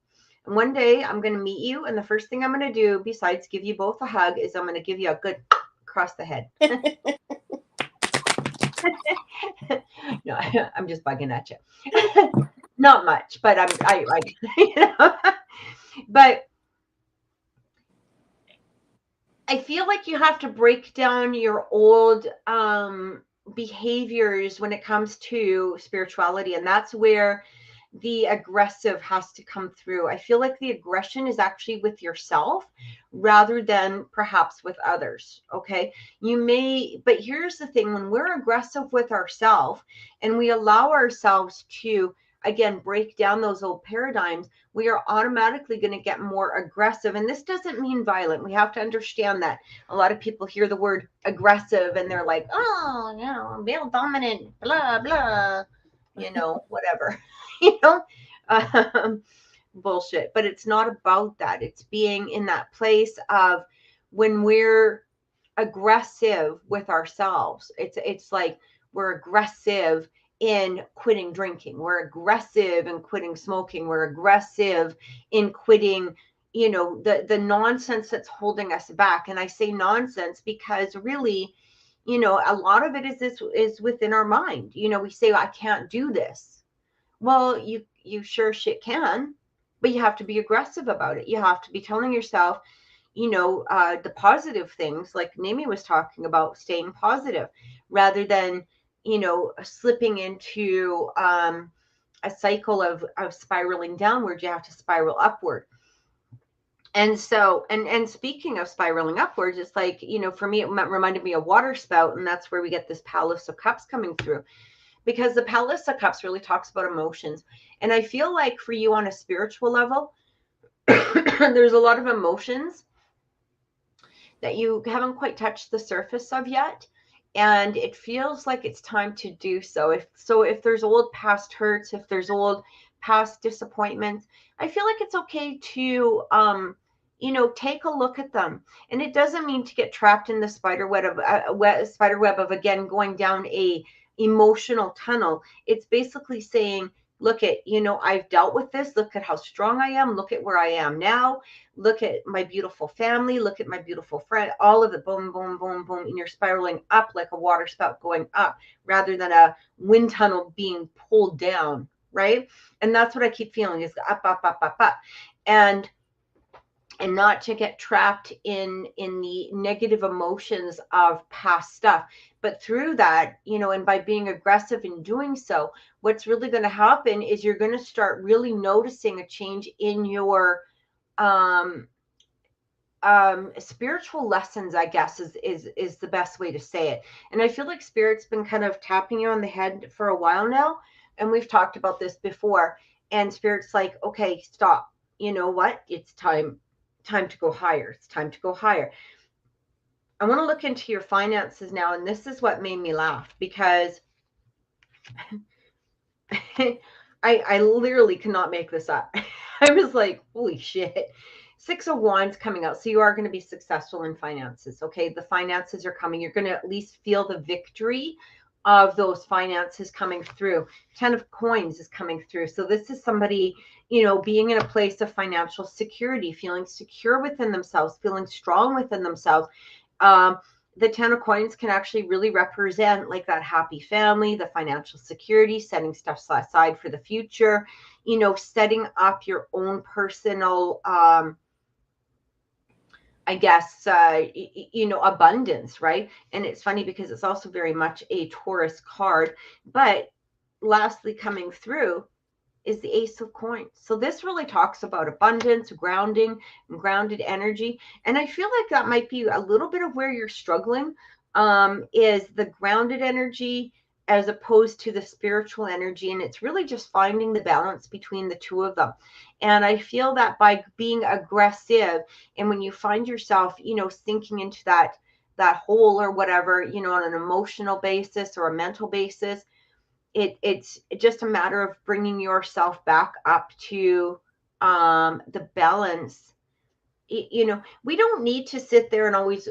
S1: And one day I'm going to meet you, and the first thing I'm going to do, besides give you both a hug, is I'm going to give you a good across the head. No, I'm just bugging at you. Not much, but but I feel like you have to break down your old behaviors when it comes to spirituality, and that's where the aggressive has to come through. I feel like the aggression is actually with yourself rather than perhaps with others. Okay. But here's the thing: when we're aggressive with ourselves and we allow ourselves to, again, break down those old paradigms, we are automatically going to get more aggressive. And this doesn't mean violent. We have to understand that. A lot of people hear the word aggressive and they're like, oh, male dominant, blah, blah, whatever. Bullshit. But it's not about that. It's being in that place of when we're aggressive with ourselves. It's like we're aggressive in quitting drinking. We're aggressive in quitting smoking. We're aggressive in quitting, the nonsense that's holding us back. And I say nonsense because really, a lot of it is within our mind. We say, I can't do this. Well, you sure shit can, but you have to be aggressive about it. You have to be telling yourself, the positive things, like Nami was talking about, staying positive rather than, slipping into a cycle of spiraling downward. You have to spiral upward. And so, and speaking of spiraling upwards, it's like, for me, it reminded me of water spout, and that's where we get this Palace of Cups coming through. Because the Palace of Cups really talks about emotions. And I feel like for you on a spiritual level, there's a lot of emotions that you haven't quite touched the surface of yet. And it feels like it's time to do so. If there's old past hurts, if there's old past disappointments, I feel like it's okay to, take a look at them. And it doesn't mean to get trapped in the spider web of again, going down a emotional tunnel. It's basically saying, look at, I've dealt with this. Look at how strong I am. Look at where I am now. Look at my beautiful family. Look at my beautiful friend. All of it, boom, boom, boom, boom. And you're spiraling up like a water spout going up rather than a wind tunnel being pulled down, right? And that's what I keep feeling is up, up, up, up, up. And not to get trapped in the negative emotions of past stuff. But through that, and by being aggressive in doing so, what's really going to happen is you're going to start really noticing a change in your spiritual lessons, I guess is the best way to say it. And I feel like Spirit's been kind of tapping you on the head for a while now. And we've talked about this before. And Spirit's like, okay, stop. You know what? It's time to go higher. It's time to go higher. I want to look into your finances now. And this is what made me laugh, because I literally cannot make this up. I was like, holy shit. 6 of Wands coming out. So you are going to be successful in finances. Okay. The finances are coming. You're going to at least feel the victory of those finances coming through. 10 of Coins is coming through. So this is somebody, being in a place of financial security, feeling secure within themselves, feeling strong within themselves. The 10 of Coins can actually really represent like that happy family, the financial security, setting stuff aside for the future, setting up your own personal, I guess, abundance, right? And it's funny because it's also very much a Taurus card. But lastly, coming through is the Ace of Coins. So this really talks about abundance, grounding, and grounded energy. And I feel like that might be a little bit of where you're struggling, is the grounded energy as opposed to the spiritual energy. And it's really just finding the balance between the two of them. And I feel that by being aggressive, and when you find yourself, sinking into that hole or whatever, on an emotional basis or a mental basis, it's just a matter of bringing yourself back up to the balance. We don't need to sit there and always,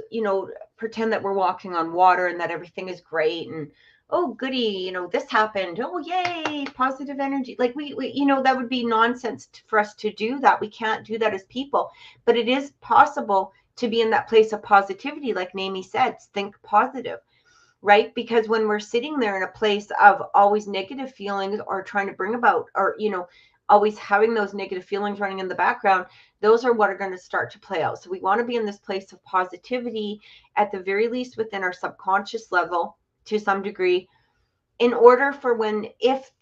S1: pretend that we're walking on water and that everything is great and, oh goody, this happened, oh yay, positive energy. Like we that would be nonsense for us to do that. We can't do that as people, but it is possible to be in that place of positivity. Like Mamie said, think positive, right? Because when we're sitting there in a place of always negative feelings or trying to bring about, or, always having those negative feelings running in the background, those are what are going to start to play out. So we want to be in this place of positivity, at the very least within our subconscious level to some degree, in order for if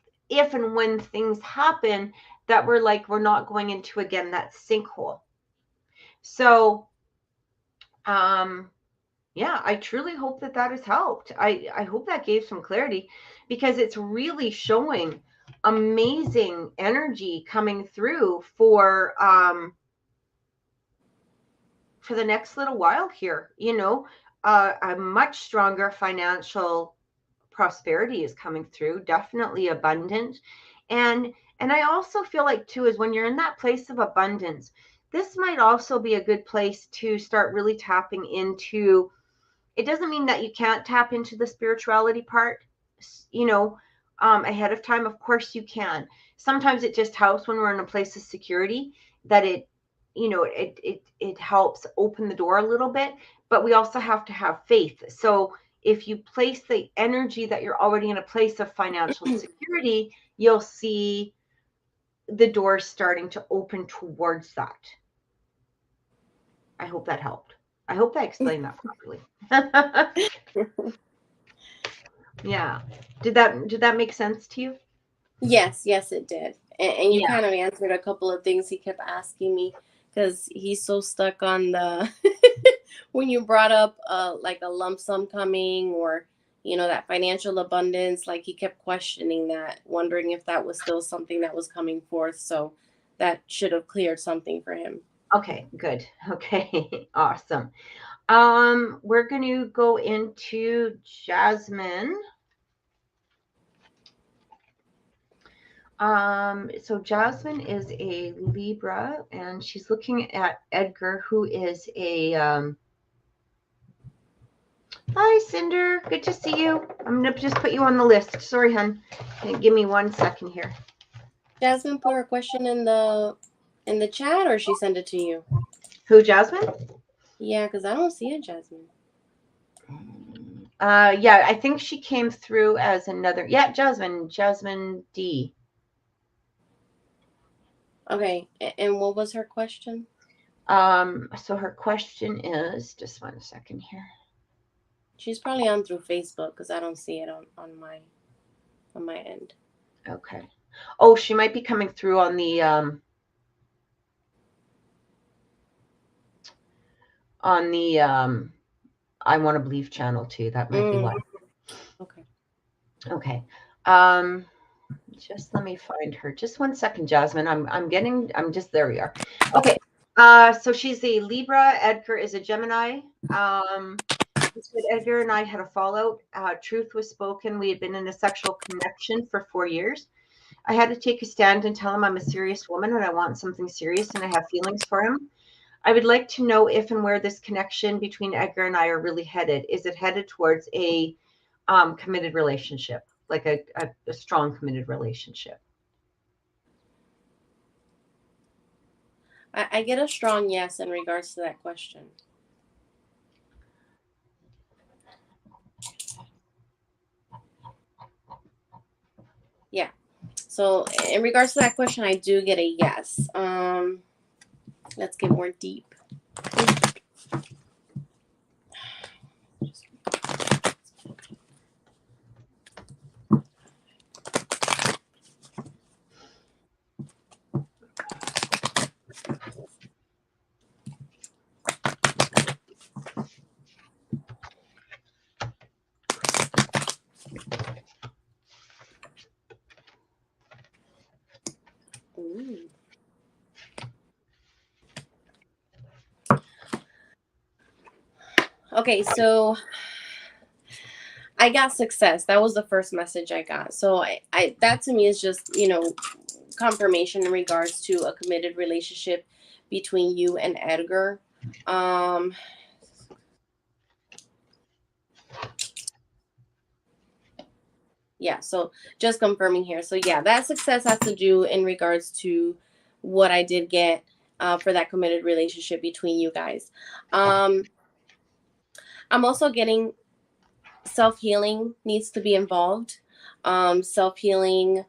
S1: and when things happen, that we're not going into, again, that sinkhole. So, yeah, I truly hope that has helped. I hope that gave some clarity, because it's really showing amazing energy coming through for the next little while here. A much stronger financial prosperity is coming through, definitely abundant. And I also feel like too, is when you're in that place of abundance, this might also be a good place to start really tapping into. It doesn't mean that you can't tap into the spirituality part, ahead of time. Of course you can. Sometimes it just helps when we're in a place of security, that it helps open the door a little bit, but we also have to have faith. So if you place the energy that you're already in a place of financial security, you'll see the doors starting to open towards that. I hope that helped. I hope I explained that properly. Yeah. Did that make sense to you?
S2: Yes, it did. And you
S1: Yeah.
S2: kind of answered a couple of things he kept asking me, because he's so stuck on the when you brought up like a lump sum coming, or that financial abundance, like he kept questioning that, wondering if that was still something that was coming forth. So that should have cleared something for him.
S1: Okay, good. Okay, awesome. We're going to go into Jasmine. So Jasmine is a Libra, and she's looking at Edgar, who is a hi, Cinder. Good to see you. I'm going to just put you on the list. Sorry, hon. Give me 1 second here.
S2: Jasmine put her question in the chat, or she sent it to you?
S1: Who, Jasmine?
S2: Yeah, because I don't see it, Jasmine.
S1: Yeah, I think she came through as another. Yeah, Jasmine D.
S2: Okay, and what was her question?
S1: So her question is, just 1 second here.
S2: She's probably on through Facebook, because I don't see it on my end.
S1: Okay. Oh, she might be coming through on the I Want to Believe channel too. That might be why.
S2: Okay.
S1: Okay. Just let me find her. Just 1 second, Jasmine. I'm just, there we are. Okay. So she's a Libra. Edgar is a Gemini. Edgar and I had a fallout. Truth was spoken. We had been in a sexual connection for 4 years. I had to take a stand and tell him I'm a serious woman and I want something serious and I have feelings for him. I would like to know if and where this connection between Edgar and I are really headed. Is it headed towards a committed relationship, like a strong committed relationship?
S2: I get a strong yes in regards to that question. Yeah. So in regards to that question, I do get a yes. Let's get more deep. Okay, so I got success. That was the first message I got. So I that to me is just, confirmation in regards to a committed relationship between you and Edgar. Um yeah, so just confirming here. So yeah, that success has to do in regards to what I did get for that committed relationship between you guys. I'm also getting self-healing needs to be involved. Self-healing,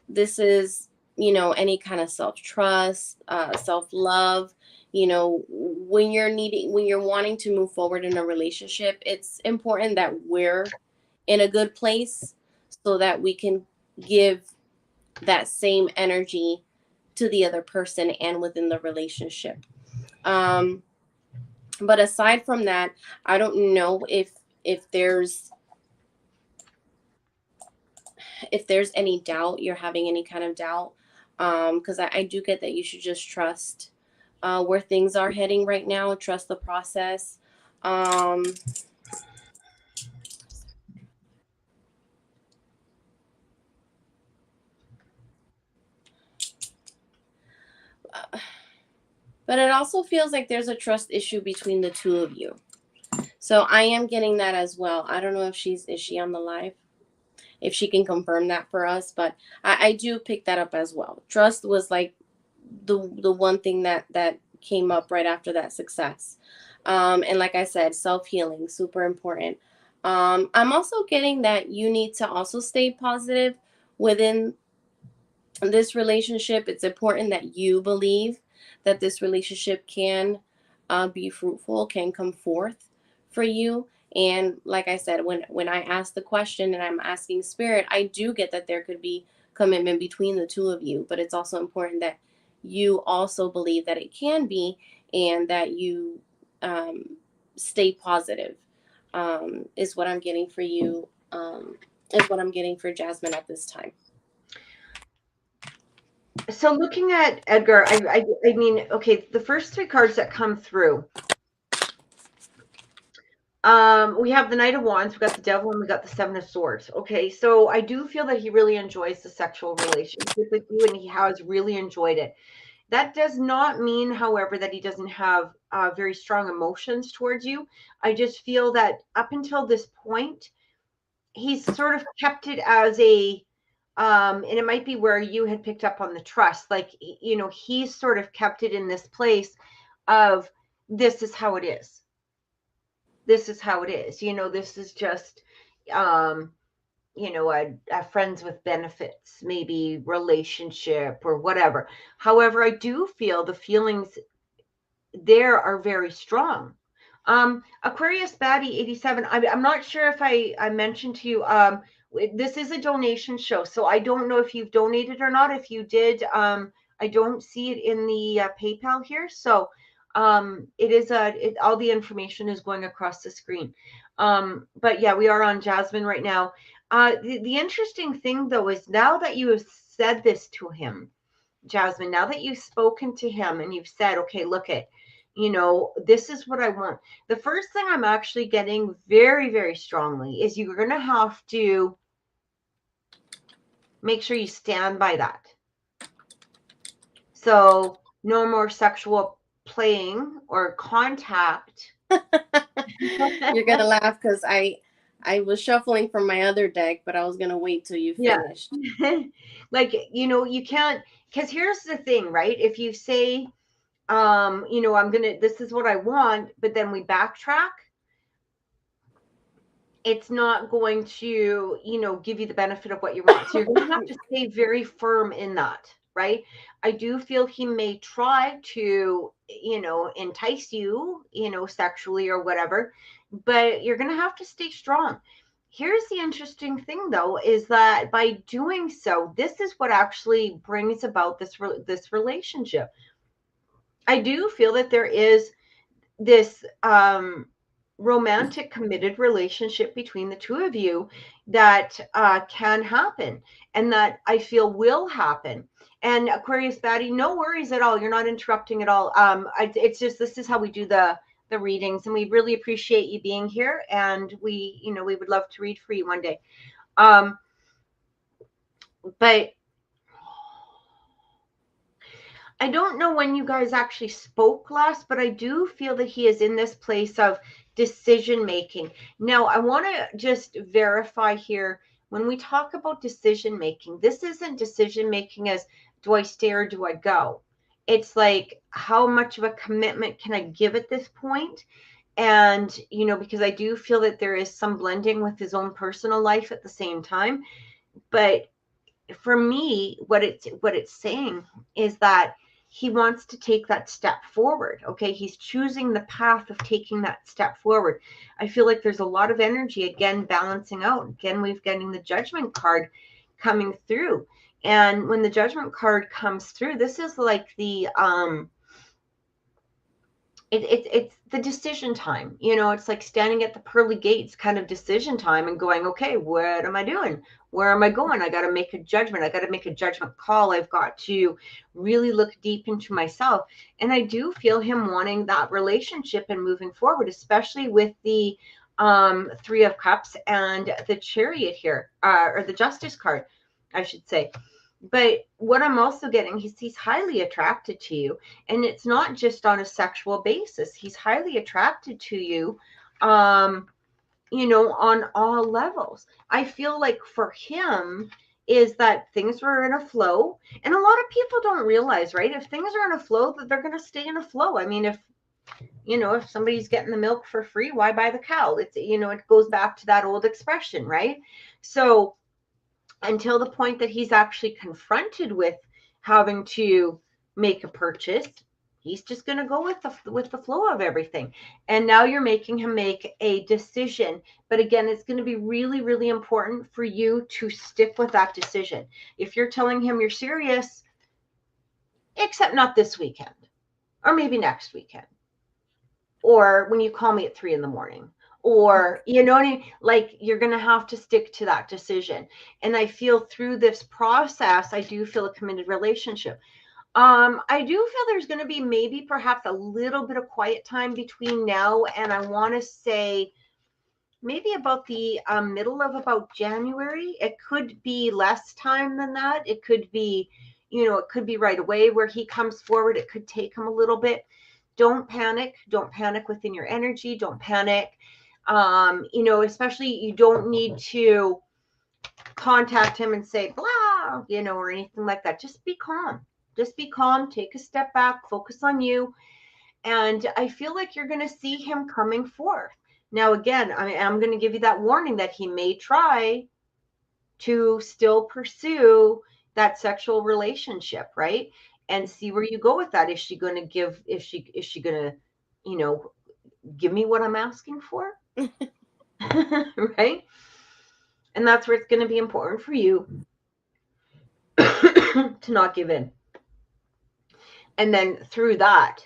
S2: this is, any kind of self-trust, self-love. When you're wanting to move forward in a relationship, it's important that we're in a good place so that we can give that same energy to the other person and within the relationship. But aside from that, I don't know if there's any doubt, you're having any kind of doubt, because I do get that you should just trust where things are heading right now, trust the process. um but it also feels like there's a trust issue between the two of you. So I am getting that as well. I don't know if is she on the live, if she can confirm that for us, but I do pick that up as well. Trust was like the one thing that came up right after that success. And like I said, self-healing, super important. I'm also getting that you need to also stay positive within this relationship. It's important that you believe that this relationship can be fruitful, can come forth for you. And like I said, when I ask the question and I'm asking spirit, I do get that there could be commitment between the two of you, but it's also important that you also believe that it can be, and that you stay positive, is what I'm getting for you, is what I'm getting for Jasmine at this time.
S1: So looking at Edgar, I mean, okay, the first three cards that come through, we have the Knight of Wands, we got the Devil, and we got the Seven of Swords. Okay, so I do feel that he really enjoys the sexual relationship with you, and he has really enjoyed it. That does not mean, however, that he doesn't have very strong emotions towards you. I just feel that up until this point, he's sort of kept it as a and it might be where you had picked up on the trust, like, he's sort of kept it in this place of, this is how it is, this is how it is, this is just a friends with benefits, maybe relationship or whatever. However, I do feel the feelings there are very strong. Aquarius Babby 87. I'm not sure if I mentioned to you, this is a donation show, so I don't know if you've donated or not. If you did, I don't see it in the PayPal here. So it is all the information is going across the screen. But yeah, we are on Jasmine right now. The interesting thing though is, now that you have said this to him, Jasmine, now that you've spoken to him and you've said, okay, look at, this is what I want. The first thing I'm actually getting very, very strongly is you're going to have to make sure you stand by that. So no more sexual playing or contact.
S2: You're going to laugh because I was shuffling from my other deck, but I was going to wait till you finished.
S1: Yeah. Like, you can't, because here's the thing, right? If you say, this is what I want, but then we backtrack, it's not going to, give you the benefit of what you want. So you're going to have to stay very firm in that, right? I do feel he may try to, entice you, sexually or whatever, but you're going to have to stay strong. Here's the interesting thing, though, is that by doing so, this is what actually brings about this relationship. I do feel that there is this romantic committed relationship between the two of you that can happen, and that I feel will happen. And Aquarius Batty, no worries at all. You're not interrupting at all. It's just, this is how we do the the readings, and we really appreciate you being here. And we, we would love to read for you one day. But I don't know when you guys actually spoke last, but I do feel that he is in this place of decision making. Now, I want to just verify here, when we talk about decision making, this isn't decision making as do I stay or do I go? It's like, how much of a commitment can I give at this point? And, because I do feel that there is some blending with his own personal life at the same time. But for me, what it's saying is that he wants to take that step forward. Okay, he's choosing the path of taking that step forward. I feel like there's a lot of energy, again, balancing out. Again, we've getting the Judgment card coming through. And when the Judgment card comes through, this is like the it's the decision time. It's like standing at the pearly gates kind of decision time and going, okay, what am I doing? Where am I going? I got to make a judgment. I got to make a judgment call. I've got to really look deep into myself. And I do feel him wanting that relationship and moving forward, especially with the Three of Cups and the Chariot here, or the Justice card, I should say. But what I'm also getting, he's highly attracted to you. And it's not just on a sexual basis. He's highly attracted to you, on all levels. I feel like for him is that things were in a flow. And a lot of people don't realize, right? If things are in a flow, that they're going to stay in a flow. I mean, if somebody's getting the milk for free, why buy the cow? It's, it goes back to that old expression, right? So until the point that he's actually confronted with having to make a purchase, he's just going to go with the flow of everything. And now you're making him make a decision. But again, it's going to be really, really important for you to stick with that decision. If you're telling him you're serious, except not this weekend, or maybe next weekend, or when you call me at 3 a.m, or what I mean? Like, you're going to have to stick to that decision. And I feel through this process, I do feel a committed relationship. I do feel there's going to be maybe perhaps a little bit of quiet time between now and I want to say maybe about the middle of about January. It could be less time than that. It could be, it could be right away where he comes forward. It could take him a little bit. Don't panic. Don't panic within your energy. Don't panic. Especially you don't need to contact him and say blah, or anything like that. Just be calm. Just be calm. Take a step back. Focus on you. And I feel like you're going to see him coming forth. Now, again, I'm going to give you that warning that he may try to still pursue that sexual relationship, right? And see where you go with that. Is she going to give, is she going to, give me what I'm asking for? Right? And that's where it's going to be important for you to not give in. And then through that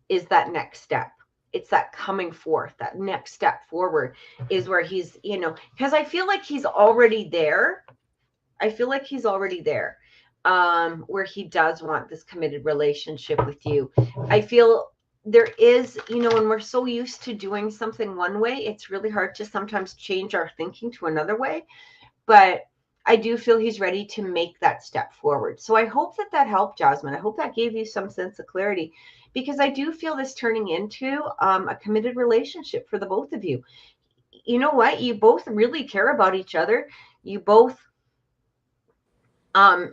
S1: is that next step. It's that coming forth, that next step forward is where he's, because I feel like he's already there. I feel like he's already there, where he does want this committed relationship with you. I feel there is, when we're so used to doing something one way, it's really hard to sometimes change our thinking to another way. But I do feel he's ready to make that step forward. So I hope that helped, Jasmine. I hope that gave you some sense of clarity, because I do feel this turning into a committed relationship for the both of you. You know what? You both really care about each other. You both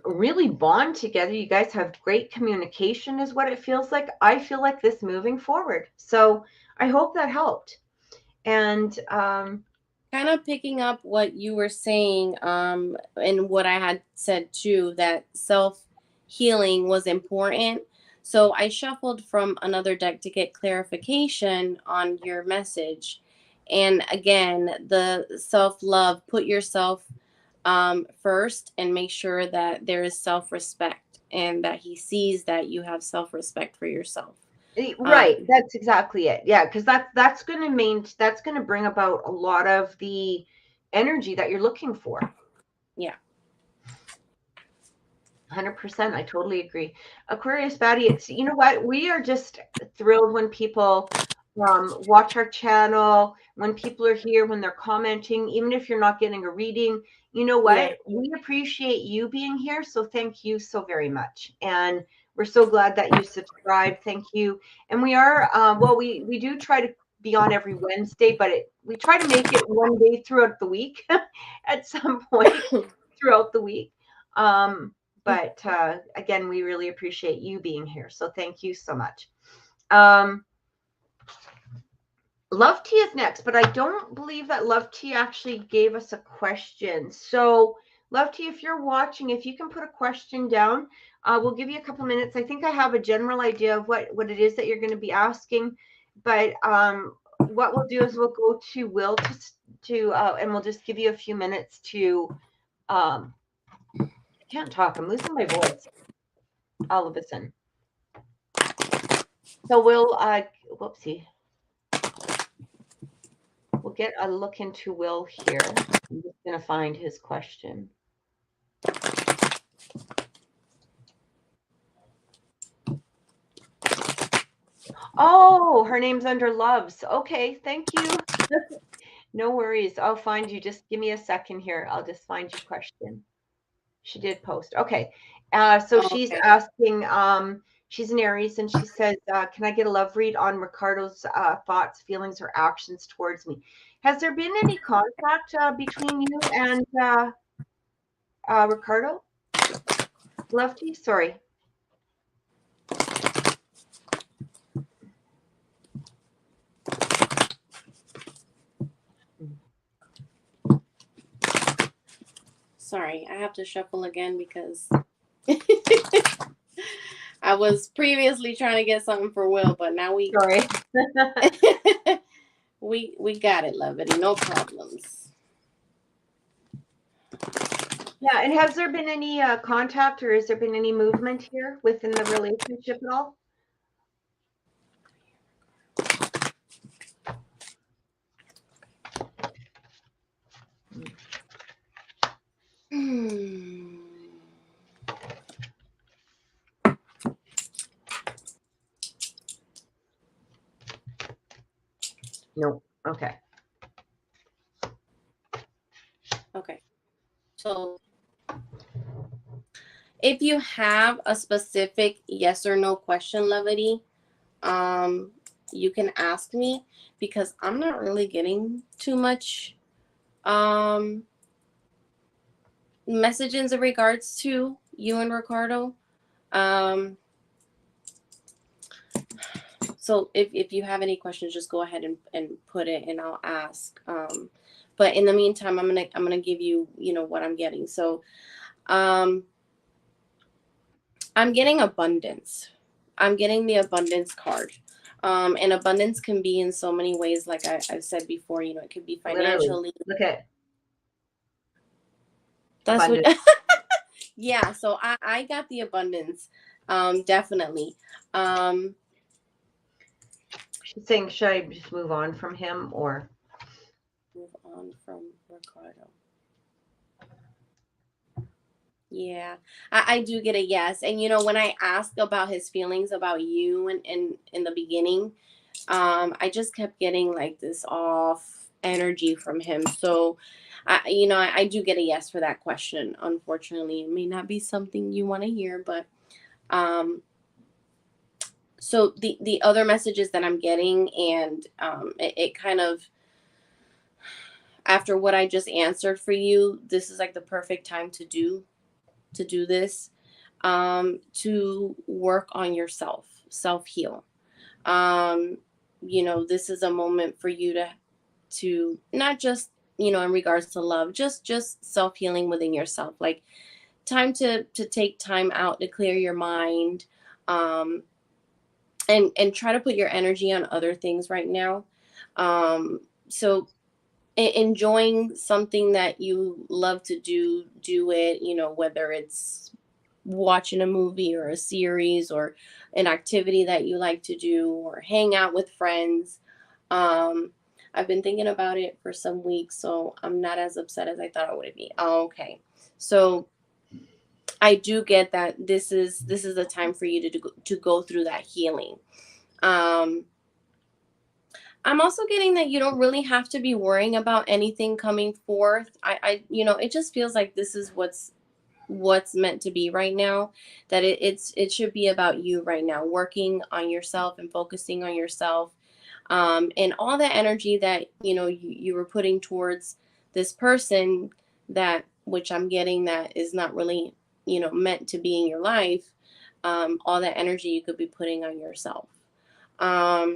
S1: really bond together. You guys have great communication is what it feels like. I feel like this moving forward. So I hope that helped. And
S2: kind of picking up what you were saying, and what I had said too, that self-healing was important. So I shuffled from another deck to get clarification on your message. And again, the self-love, put yourself first and make sure that there is self-respect and that he sees that you have self-respect for yourself.
S1: Right. That's exactly it. Yeah. Because that's going to bring about a lot of the energy that you're looking for.
S2: Yeah.
S1: 100%. I totally agree. Aquarius Batty, it's, you know what? We are just thrilled when people watch our channel, when people are here, when they're commenting, even if you're not getting a reading, you know what?
S2: Yeah.
S1: We appreciate you being here. So thank you so very much. And we're so glad that you subscribed. Thank you. And we are, well, we do try to be on every Wednesday, but we try to make it one day throughout the week at some point throughout the week. But again, we really appreciate you being here. So thank you so much. Love Tea is next, but I don't believe that Love Tea actually gave us a question. So, Love Tea, if you're watching, if you can put a question down, we'll give you a couple minutes. I think I have a general idea of what it is that you're going to be asking, but what we'll do is we'll go to Will and we'll just give you a few minutes to. I can't talk. I'm losing my voice all of a sudden. So we'll whoopsie. We'll get a look into Will here. I'm just going to find his question. Oh, her name's under Loves. Okay, thank you. No worries. I'll find you. Just give me a second here. I'll just find your question. She did post. Okay. So she's asking, she's an Aries, and she says, can I get a love read on Ricardo's thoughts, feelings, or actions towards me? Has there been any contact between you and Ricardo? Lefty? Sorry.
S2: Sorry, I have to shuffle again because I was previously trying to get something for Will, but now we
S1: Sorry.
S2: we got it, Levity. No problems.
S1: Yeah, and has there been any contact, or has there been any movement here within the relationship at all? No. Okay.
S2: Okay. So if you have a specific yes or no question, Levity, you can ask me, because I'm not really getting too much messages in regards to you and Ricardo. So if you have any questions, just go ahead and put it and I'll ask. But in the meantime, I'm gonna give you, what I'm getting. So I'm getting abundance. I'm getting the abundance card. And abundance can be in so many ways, like I've said before, it could be financially.
S1: Literally. Look at
S2: that's abundance. What yeah, so I got the abundance. Definitely.
S1: She's saying, should I just move on from him or
S2: move on from Ricardo? Yeah, I do get a yes. And when I asked about his feelings about you and in the beginning, I just kept getting like this off energy from him. So I do get a yes for that question. Unfortunately, it may not be something you want to hear, but so the other messages that I'm getting, and it kind of, after what I just answered for you, this is like the perfect time to do this, to work on yourself, self-heal. This is a moment for you to not just, in regards to love, just self-healing within yourself, like time to take time out to clear your mind, and try to put your energy on other things right now. So enjoying something that you love to do it, whether it's watching a movie or a series or an activity that you like to do, or hang out with friends. I've been thinking about it for some weeks, so I'm not as upset as I thought I would be. Okay. So I do get that this is the time for you to go through that healing. I'm also getting that you don't really have to be worrying about anything coming forth. It just feels like this is what's meant to be right now, that it should be about you right now, working on yourself and focusing on yourself, and all that energy that you were putting towards this person, that which I'm getting that is not really meant to be in your life. All that energy you could be putting on yourself. um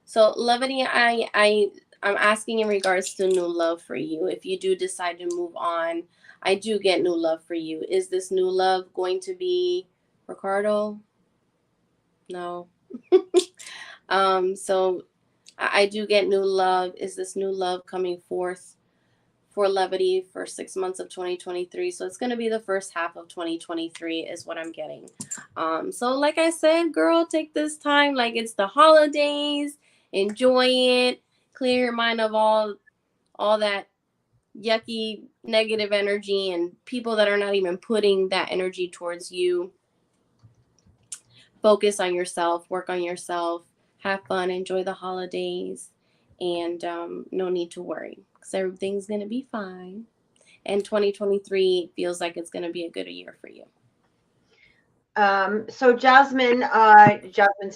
S2: So, Levity, I'm asking in regards to new love for you. If you do decide to move on, I do get new love for you. Is this new love going to be Ricardo? No. So I do get new love. Is this new love coming forth for Levity for 6 months of 2023? So it's going to be the first half of 2023 is what I'm getting. So like I said, girl, take this time like it's the holidays. Enjoy it. Clear your mind of all that yucky negative energy and people that are not even putting that energy towards you. Focus on yourself, work on yourself, have fun, enjoy the holidays, and no need to worry because everything's going to be fine. And 2023 feels like it's going to be a good year for you.
S1: So Jasmine's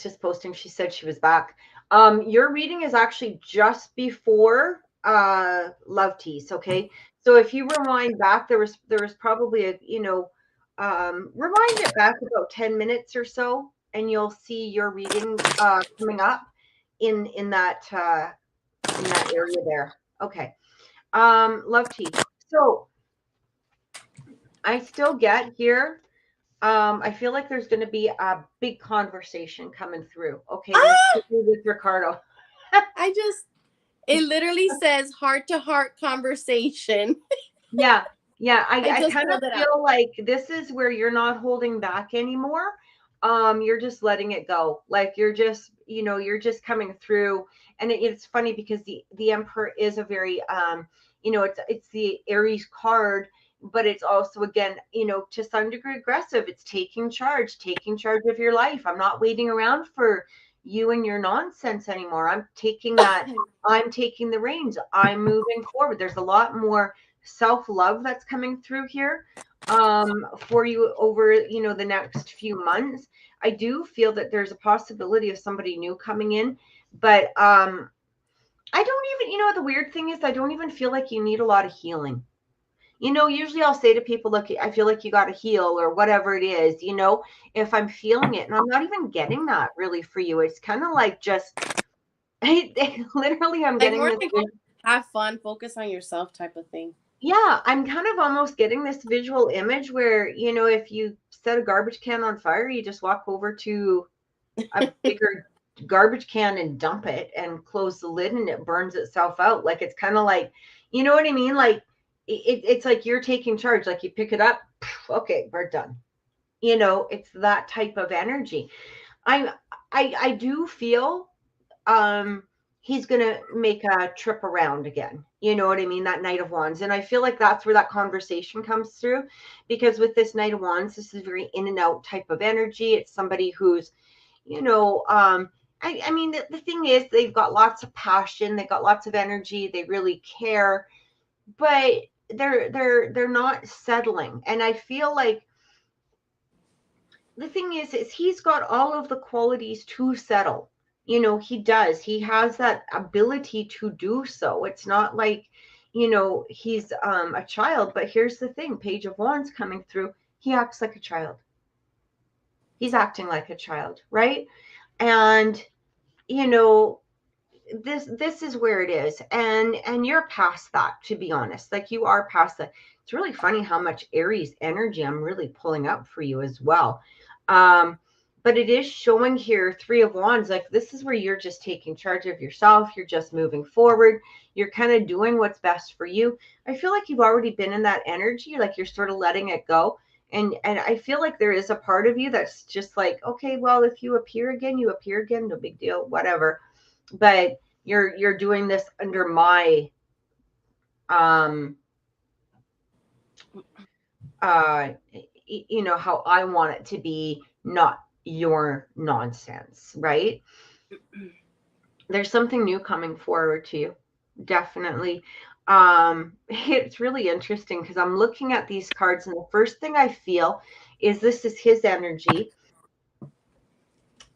S1: just posting. She said she was back. Your reading is actually just before Love Tease. Okay, so if you rewind back, there was probably a rewind it back about 10 minutes or so, and you'll see your reading coming up in that area there. Okay, Love Tease. So I still get here. I feel like there's going to be a big conversation coming through. Okay, and this could be with Ricardo.
S2: It literally says heart to heart conversation.
S1: Yeah. I
S2: just
S1: kind of
S2: pulled it
S1: feel
S2: up.
S1: like this is where you're not holding back anymore. You're just letting it go. Like you're just coming through. And it's funny because the Emperor is a very it's the Aries card, but it's also, again, to some degree aggressive. It's taking charge of your life. I'm not waiting around for you and your nonsense anymore. I'm taking the reins. I'm moving forward. There's a lot more self-love that's coming through here for you over the next few months. I do feel that there's a possibility of somebody new coming in, but I don't even, the weird thing is I don't even feel like you need a lot of healing. Usually I'll say to people, look, I feel like you got to heal or whatever it is, if I'm feeling it. And I'm not even getting that really for you. It's kind of like just, literally, I'm getting this.
S2: Have fun, focus on yourself type of thing.
S1: Yeah, I'm kind of almost getting this visual image where, if you set a garbage can on fire, you just walk over to a bigger garbage can and dump it and close the lid and it burns itself out. Like, it's kind of like, you know what I mean? Like, it's like you're taking charge. Like, you pick it up, okay, we're done. It's that type of energy. I do feel he's going to make a trip around again. You know what I mean? That Knight of Wands. And I feel like that's where that conversation comes through, because with this Knight of Wands, this is very in and out type of energy. It's somebody who's, I mean, the thing is, they've got lots of passion. They've got lots of energy. They really care, but they're not settling. And I feel like the thing is he's got all of the qualities to settle. He does. He has that ability to do so. It's not like, he's a child. But here's the thing, Page of Wands coming through, he acts like a child. He's acting like a child, right? And this is where it is. And you're past that, to be honest. Like, you are past that. It's really funny how much Aries energy I'm really pulling up for you as well. But it is showing here, Three of Wands, like this is where you're just taking charge of yourself. You're just moving forward. You're kind of doing what's best for you. I feel like you've already been in that energy, like you're sort of letting it go. And I feel like there is a part of you that's just like, okay, well, if you appear again, no big deal, whatever. But you're doing this under my you know, how I want it to be, not your nonsense, right? There's something new coming forward to you, definitely. It's really interesting because I'm looking at these cards, and the first thing I feel is this is his energy,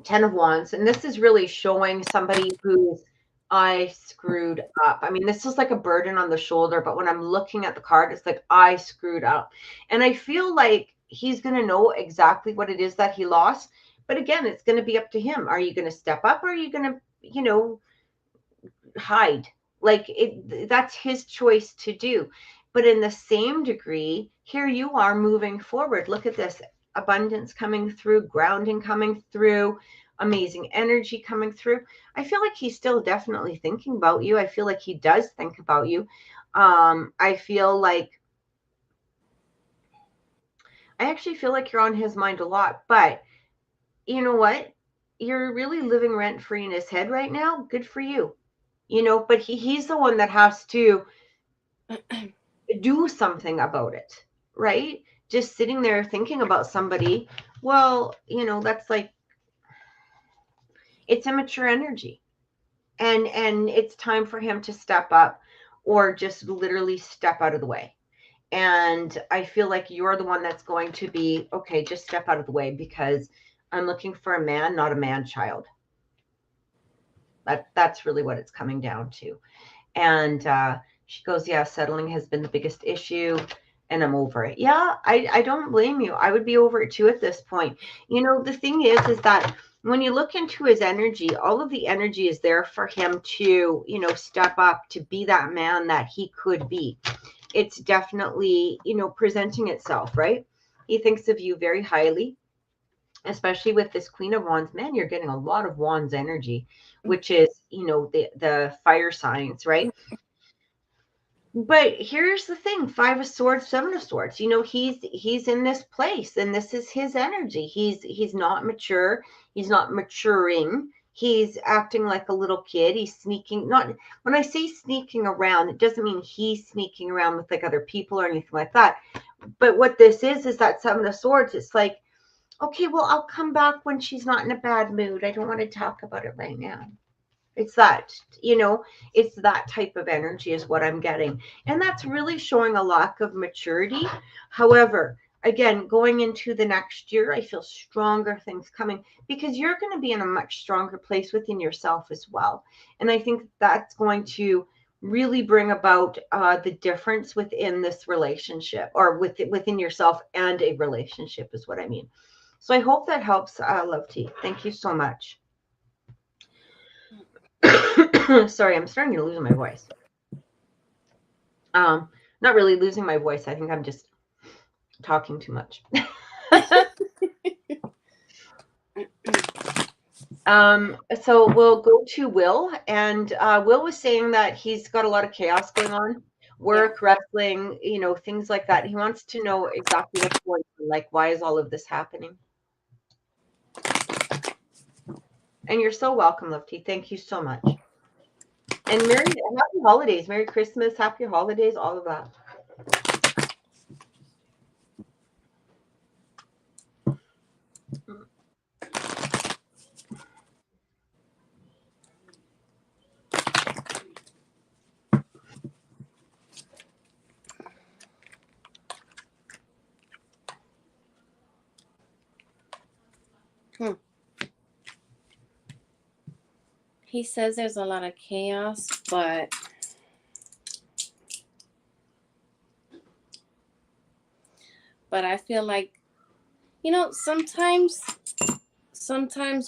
S1: 10 of Wands, and this is really showing somebody who's I screwed up. I mean, this is like a burden on the shoulder, but when I'm looking at the card, it's like I screwed up. And I feel like he's going to know exactly what it is that he lost. But again, it's going to be up to him. Are you going to step up, or are you going to, you know, hide? Like that's his choice to do. But in the same degree, here you are moving forward. Look at this abundance coming through, grounding coming through, amazing energy coming through. I feel like he's still definitely thinking about you. I feel like he does think about you. I feel like I actually feel like you're on his mind a lot, but you know what? You're really living rent free in his head right now. Good for you. You know, but he's the one that has to do something about it, right? Just sitting there thinking about somebody, well, you know, that's like, it's immature energy. And it's time for him to step up, or just literally step out of the way. And I feel like you're the one that's going to be, okay, just step out of the way, because I'm looking for a man, not a man child. That's really what it's coming down to. And she goes, yeah, settling has been the biggest issue, and I'm over it. Yeah, I don't blame you. I would be over it too at this point. You know, the thing is that when you look into his energy, all of the energy is there for him to, you know, step up, to be that man that he could be. It's definitely, you know, presenting itself, right? He thinks of you very highly, especially with this Queen of Wands. Man, you're getting a lot of Wands energy, which is, you know, the fire signs, right? But here's the thing, 5 of Swords, 7 of Swords, you know, he's in this place, and this is his energy. He's not mature, he's not maturing, he's acting like a little kid. He's sneaking, not, when I say sneaking around, it doesn't mean he's sneaking around with like other people or anything like that. But what this is that 7 of Swords, it's like, okay, well, I'll come back when she's not in a bad mood. I don't want to talk about it right now. It's that, you know, it's that type of energy is what I'm getting. And that's really showing a lack of maturity. However, again, going into the next year, I feel stronger things coming, because you're going to be in a much stronger place within yourself as well. And I think that's going to really bring about the difference within this relationship, or within yourself and a relationship is what I mean. So I hope that helps, Love Tea. Thank you so much. Sorry, I'm starting to lose my voice. Not really losing my voice. I think I'm just talking too much. So we'll go to Will, and Will was saying that he's got a lot of chaos going on, work, wrestling, you know, things like that. He wants to know exactly what's going on, like, why is all of this happening? And you're so welcome, Lifty. Thank you so much. And happy holidays, Merry Christmas, happy holidays, all of that.
S2: He says there's a lot of chaos, but I feel like, you know, sometimes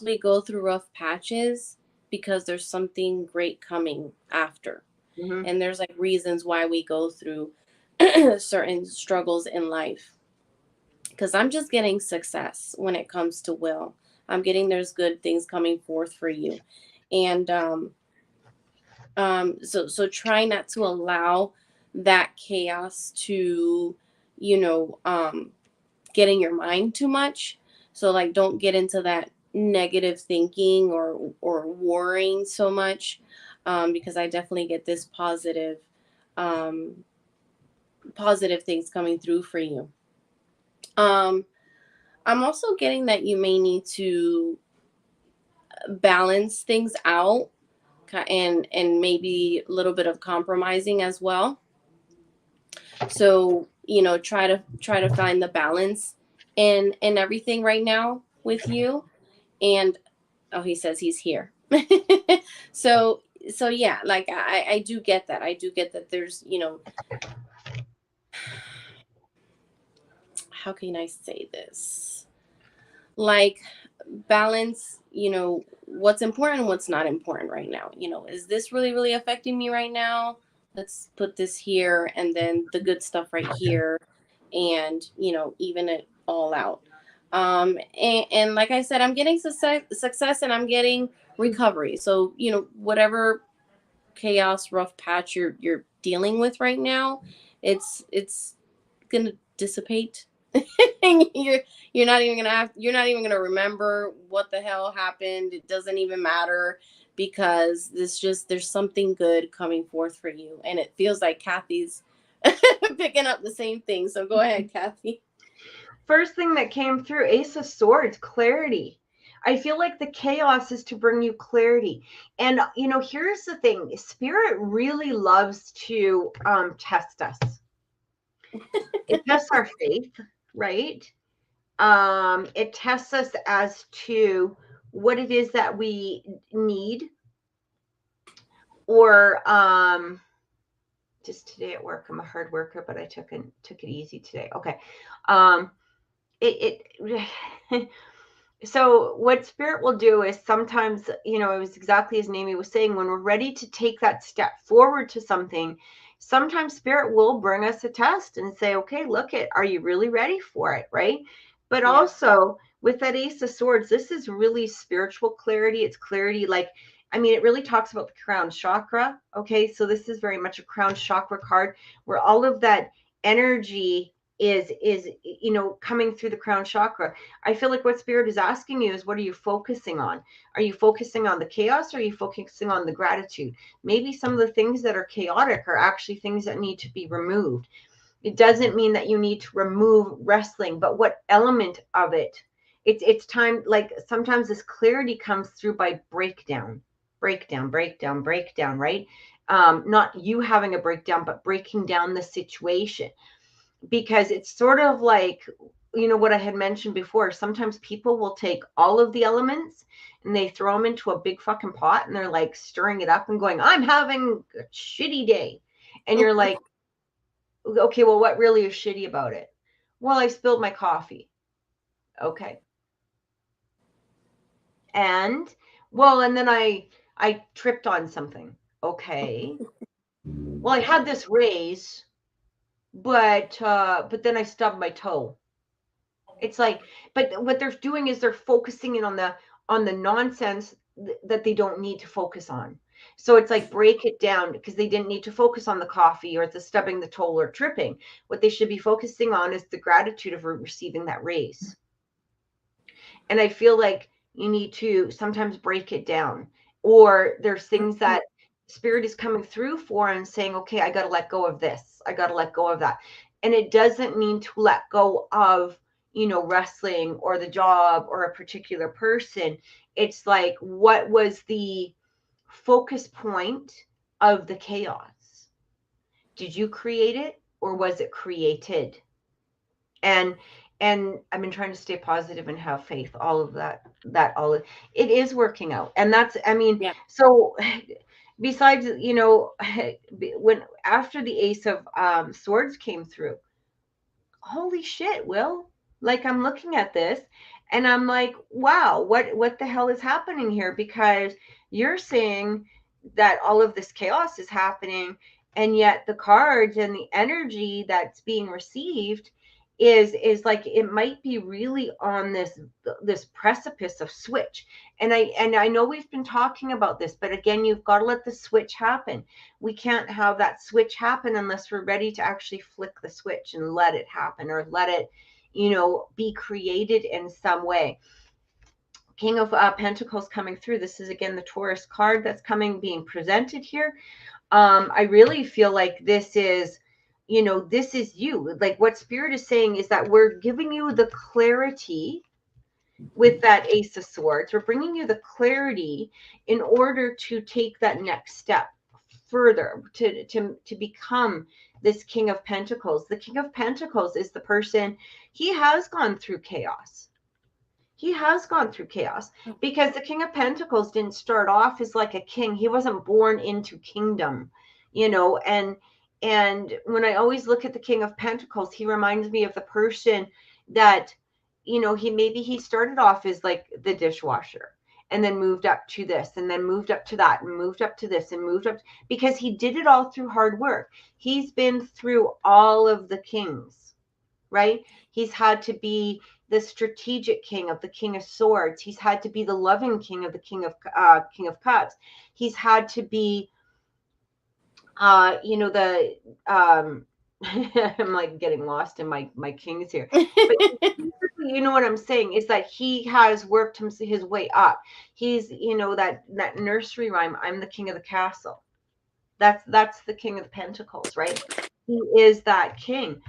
S2: we go through rough patches because there's something great coming after. Mm-hmm. And there's like reasons why we go through certain struggles in life. Because I'm just getting success when it comes to Will. I'm getting there's good things coming forth for you. And so try not to allow that chaos to, you know, get in your mind too much. So like, don't get into that negative thinking or worrying so much, because I definitely get this positive positive things coming through for you. I'm also getting that you may need to balance things out, and maybe a little bit of compromising as well. So, try to find the balance in everything right now with you. And oh, he says he's here. so yeah, like I do get that. I do get that there's, how can I say this? Like, balance, what's important and what's not important right now. Is this really, really affecting me right now? Let's put this here, and then the good stuff right here, and, even it all out. And like I said, I'm getting success and I'm getting recovery. So, whatever chaos, rough patch you're dealing with right now, it's gonna dissipate. you're not even gonna remember what the hell happened. It doesn't even matter, because there's something good coming forth for you. And it feels like Kathy's picking up the same thing. So go ahead, Kathy.
S1: First thing that came through, Ace of Swords, clarity. I feel like the chaos is to bring you clarity. And, here's the thing. Spirit really loves to test us. It tests our faith, right? It tests us as to what it is that we need. Or just today at work, I'm a hard worker, but I took it easy today. Okay. So what Spirit will do is sometimes, it was exactly as Naomi was saying, when we're ready to take that step forward to something, sometimes Spirit will bring us a test and say, okay, are you really ready for it? Right. But
S2: Yeah.
S1: Also with that Ace of Swords, this is really spiritual clarity. It's clarity. It really talks about the crown chakra. Okay. So this is very much a crown chakra card where all of that energy is coming through the crown chakra. I feel like what Spirit is asking you is, what are you focusing on? Are you focusing on the chaos, or are you focusing on the gratitude? Maybe some of the things that are chaotic are actually things that need to be removed. It doesn't mean that you need to remove wrestling, but what element of it? It's time. Like, sometimes this clarity comes through by breakdown, right? Not you having a breakdown, but breaking down the situation. Because it's sort of like, what I had mentioned before. Sometimes people will take all of the elements and they throw them into a big fucking pot, and they're like stirring it up and going, I'm having a shitty day. And you're like, okay, well, what really is shitty about it? Well, I spilled my coffee. Okay. And then I tripped on something. Okay. Well, I had this raise, but then I stubbed my toe. It's like, but what they're doing is they're focusing in on the nonsense that they don't need to focus on. So it's like, break it down, because they didn't need to focus on the coffee or the stubbing the toe or tripping. What they should be focusing on is the gratitude of receiving that raise. And I feel like you need to sometimes break it down, or there's things that Spirit is coming through for and saying, okay, I got to let go of this. I got to let go of that. And it doesn't mean to let go of, wrestling or the job or a particular person. It's like, what was the focus point of the chaos? Did you create it, or was it created? And I've been trying to stay positive and have faith. All of that it is working out. And that's,
S2: Yeah.
S1: So besides, when after the Ace of Swords came through, holy shit, Will, like, I'm looking at this and I'm like, wow, what the hell is happening here? Because you're saying that all of this chaos is happening, and yet the cards and the energy that's being received is like, it might be really on this precipice of switch. And I know we've been talking about this, but again, you've got to let the switch happen. We can't have that switch happen unless we're ready to actually flick the switch and let it happen, or let it, be created in some way. King of Pentacles coming through. This is, again, the Taurus card that's being presented here. I really feel like this is you know, this is you. Like what Spirit is saying is that we're giving you the clarity with that Ace of Swords. We're bringing you the clarity in order to take that next step further, to become this King of Pentacles. The King of Pentacles is the person, he has gone through chaos. He has gone through chaos because the King of Pentacles didn't start off as like a king. He wasn't born into kingdom, you know, and when I always look at the King of Pentacles, he reminds me of the person that, you know, he started off as like the dishwasher and then moved up to this and then moved up to that and moved up to this and moved up because he did it all through hard work. He's been through all of the kings, right? He's had to be the strategic king of the King of Swords. He's had to be the loving king of the King of Cups. He's had to be, you know, the I'm like getting lost in my kings here, but you know what I'm saying is that he has worked his way up. He's, you know, that nursery rhyme, I'm the king of the castle. That's the King of the Pentacles, right? He is that king.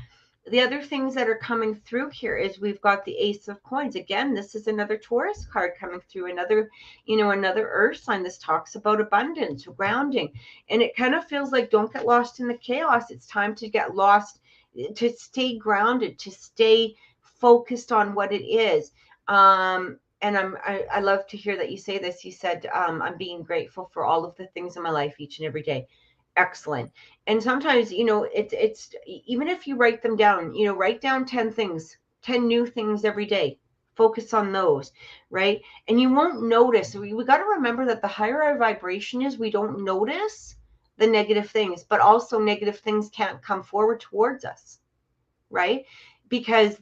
S1: The other things that are coming through here is we've got the Ace of Coins. Again, this is another Taurus card coming through, another, you know, another earth sign. This talks about abundance, grounding. And it kind of feels like don't get lost in the chaos. It's time to get lost, to stay grounded, to stay focused on what it is. And I love to hear that you say this. You said, I'm being grateful for all of the things in my life each and every day. Excellent. And sometimes, you know, it's even if you write them down, you know, write down 10 things, 10 new things every day. Focus on those, right? And you won't notice. We got to remember that the higher our vibration is, we don't notice the negative things, but also negative things can't come forward towards us, right? Because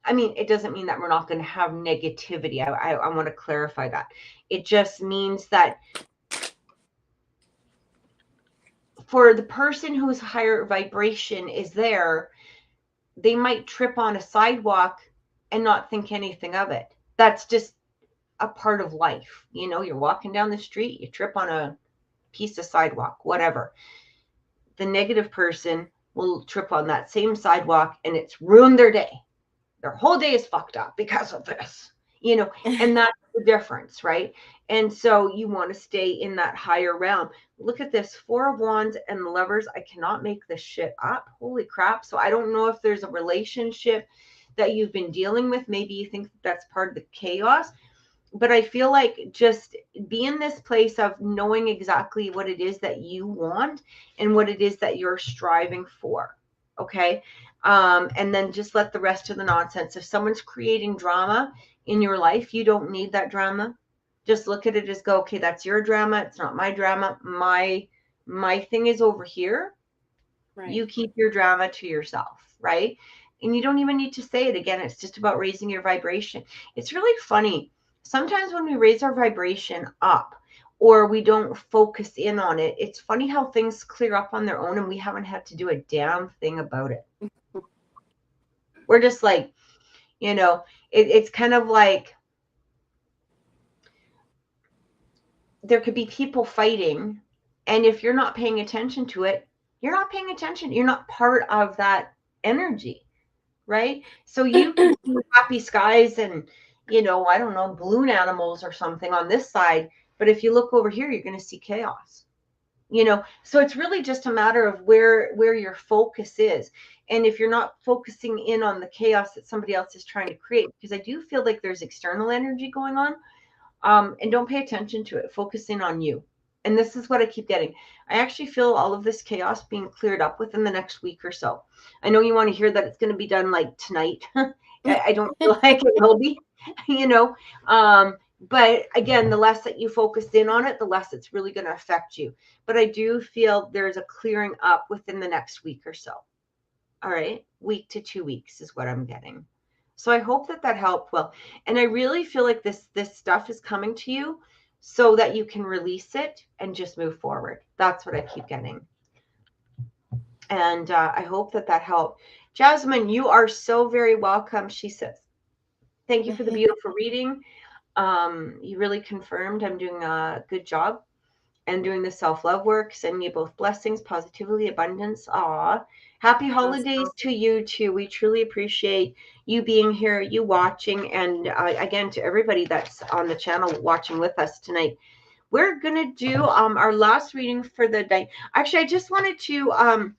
S1: I mean, it doesn't mean that we're not going to have negativity. I want to clarify that. It just means that for the person whose higher vibration is there, they might trip on a sidewalk and not think anything of it. That's just a part of life. You know, you're walking down the street, you trip on a piece of sidewalk, whatever. The negative person will trip on that same sidewalk and it's ruined their day. Their whole day is fucked up because of this, you know, and that's the difference, right? And so you want to stay in that higher realm. Look at this, 4 of Wands and the Lovers. I cannot make this shit up. Holy crap. So I don't know if there's a relationship that you've been dealing with. Maybe you think that's part of the chaos, but I feel like just be in this place of knowing exactly what it is that you want and what it is that you're striving for. Okay. And then just let the rest of the nonsense. If someone's creating drama in your life, you don't need that drama. Just look at it as go, okay, that's your drama. It's not my drama. My thing is over here. Right. You keep your drama to yourself, right? And you don't even need to say it again. It's just about raising your vibration. It's really funny. Sometimes when we raise our vibration up or we don't focus in on it, it's funny how things clear up on their own and we haven't had to do a damn thing about it. We're just like, you know, it's kind of like there could be people fighting, and if you're not paying attention to it, you're not paying attention. You're not part of that energy, right? So you can see happy skies and, you know, I don't know, balloon animals or something on this side, but if you look over here, you're going to see chaos, you know. So it's really just a matter of where your focus is. And if you're not focusing in on the chaos that somebody else is trying to create, because I do feel like there's external energy going on, and don't pay attention to it. Focus in on you. And this is what I keep getting. I actually feel all of this chaos being cleared up within the next week or so. I know you want to hear that it's going to be done like tonight. I don't feel like it will be, you know. But again, the less that you focus in on it, the less it's really going to affect you. But I do feel there's a clearing up within the next week or so. All right. Week to 2 weeks is what I'm getting. So I hope that helped. Well, and I really feel like this stuff is coming to you so that you can release it and just move forward. That's what I keep getting. And I hope that helped. Jasmine, you are so very welcome, she says. Thank you for the beautiful reading. You really confirmed I'm doing a good job. and doing the self-love work. Sending you both blessings, positivity, abundance. Aw. Happy holidays to you too. We truly appreciate you being here, you watching, and again, to everybody that's on the channel watching with us tonight. We're going to do our last reading for the day. Actually, I just wanted to,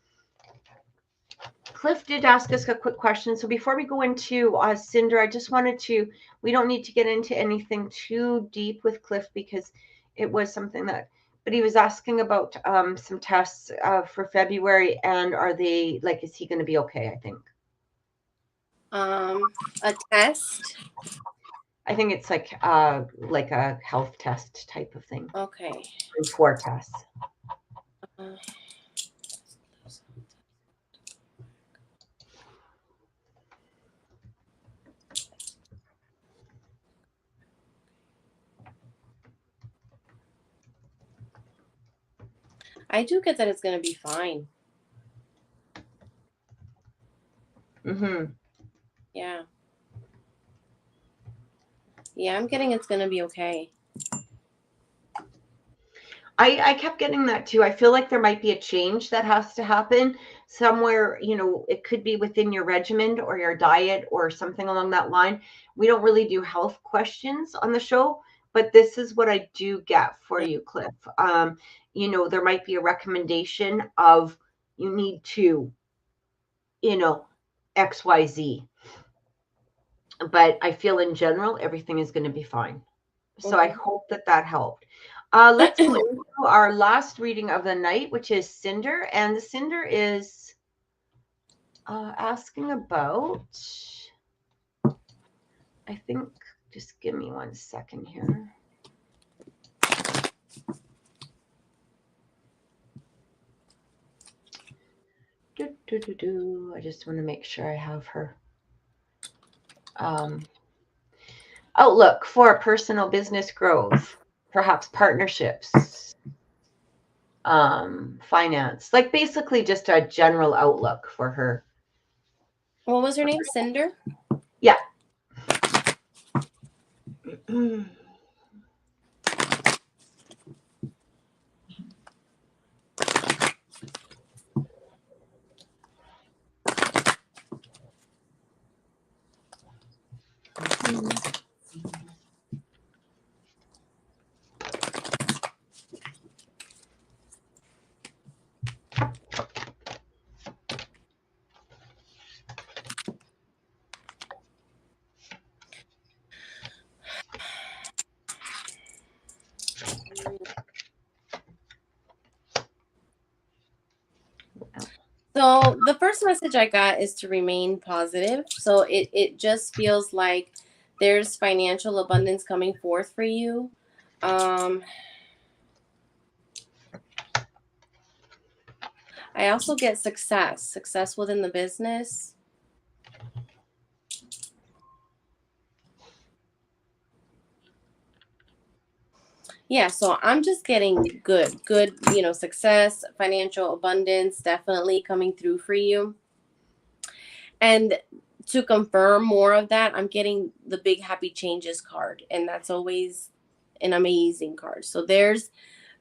S1: Cliff did ask us a quick question. So before we go into Cinder, I just wanted to, we don't need to get into anything too deep with Cliff because it was something that, but he was asking about some tests for February, and are they, like, is he going to be okay, I think?
S2: A test?
S1: I think it's like a health test type of thing.
S2: Okay.
S1: 4 tests.
S2: I do get that it's going to be fine.
S1: Mm-hmm.
S2: Yeah. Yeah, I'm getting it's going to be okay.
S1: I kept getting that too. I feel like there might be a change that has to happen somewhere. You know, it could be within your regimen or your diet or something along that line. We don't really do health questions on the show, but this is what I do get for you, Cliff. You know, there might be a recommendation of you need to, you know, XYZ. But I feel in general, everything is going to be fine. So I hope that that helped. Let's go into our last reading of the night, which is Cinder. And the Cinder is asking about, I think, just give me 1 second here. I just want to make sure I have her. Outlook for personal business growth, perhaps partnerships, finance, like basically just a general outlook for her.
S2: What was her name? Cinder?
S1: Yeah.
S2: So the first message I got is to remain positive. So it just feels like there's financial abundance coming forth for you. I also get success within the business. Yeah, so I'm just getting good, you know, success, financial abundance, definitely coming through for you. And to confirm more of that, I'm getting the big happy changes card, and that's always an amazing card. So there's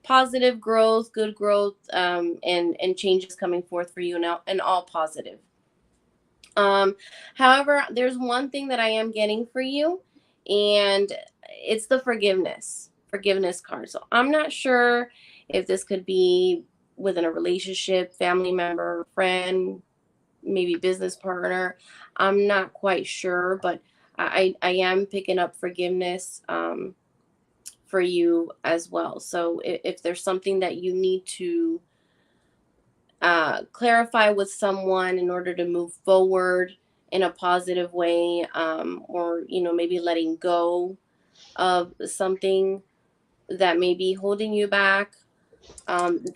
S2: positive growth, good growth, and changes coming forth for you now, and all positive. However, there's one thing that I am getting for you, and it's the forgiveness card. So I'm not sure if this could be within a relationship, family member, friend, maybe business partner. I'm not quite sure, but I am picking up forgiveness for you as well. So if there's something that you need to clarify with someone in order to move forward in a positive way, or, you know, maybe letting go of something that may be holding you back,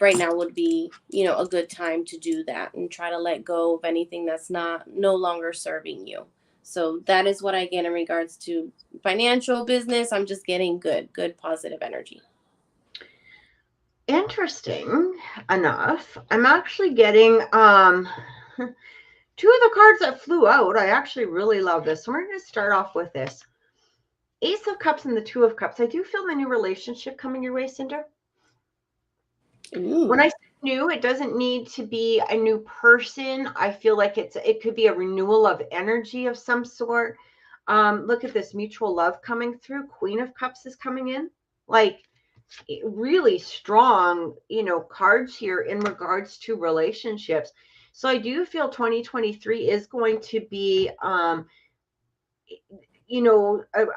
S2: right now would be, you know, a good time to do that and try to let go of anything that's no longer serving you. So that is what I get in regards to financial business. I'm just getting good positive energy.
S1: Interesting enough, I'm actually getting 2 of the cards that flew out. I actually really love this. So we're going to start off with this Ace of Cups and the 2 of Cups. I do feel the new relationship coming your way, Cinder. When I
S2: Ooh.
S1: say new, it doesn't need to be a new person. I feel like it could be a renewal of energy of some sort. Look at this mutual love coming through. Queen of Cups is coming in. Like really strong, cards here in regards to relationships. So I do feel 2023 is going to be a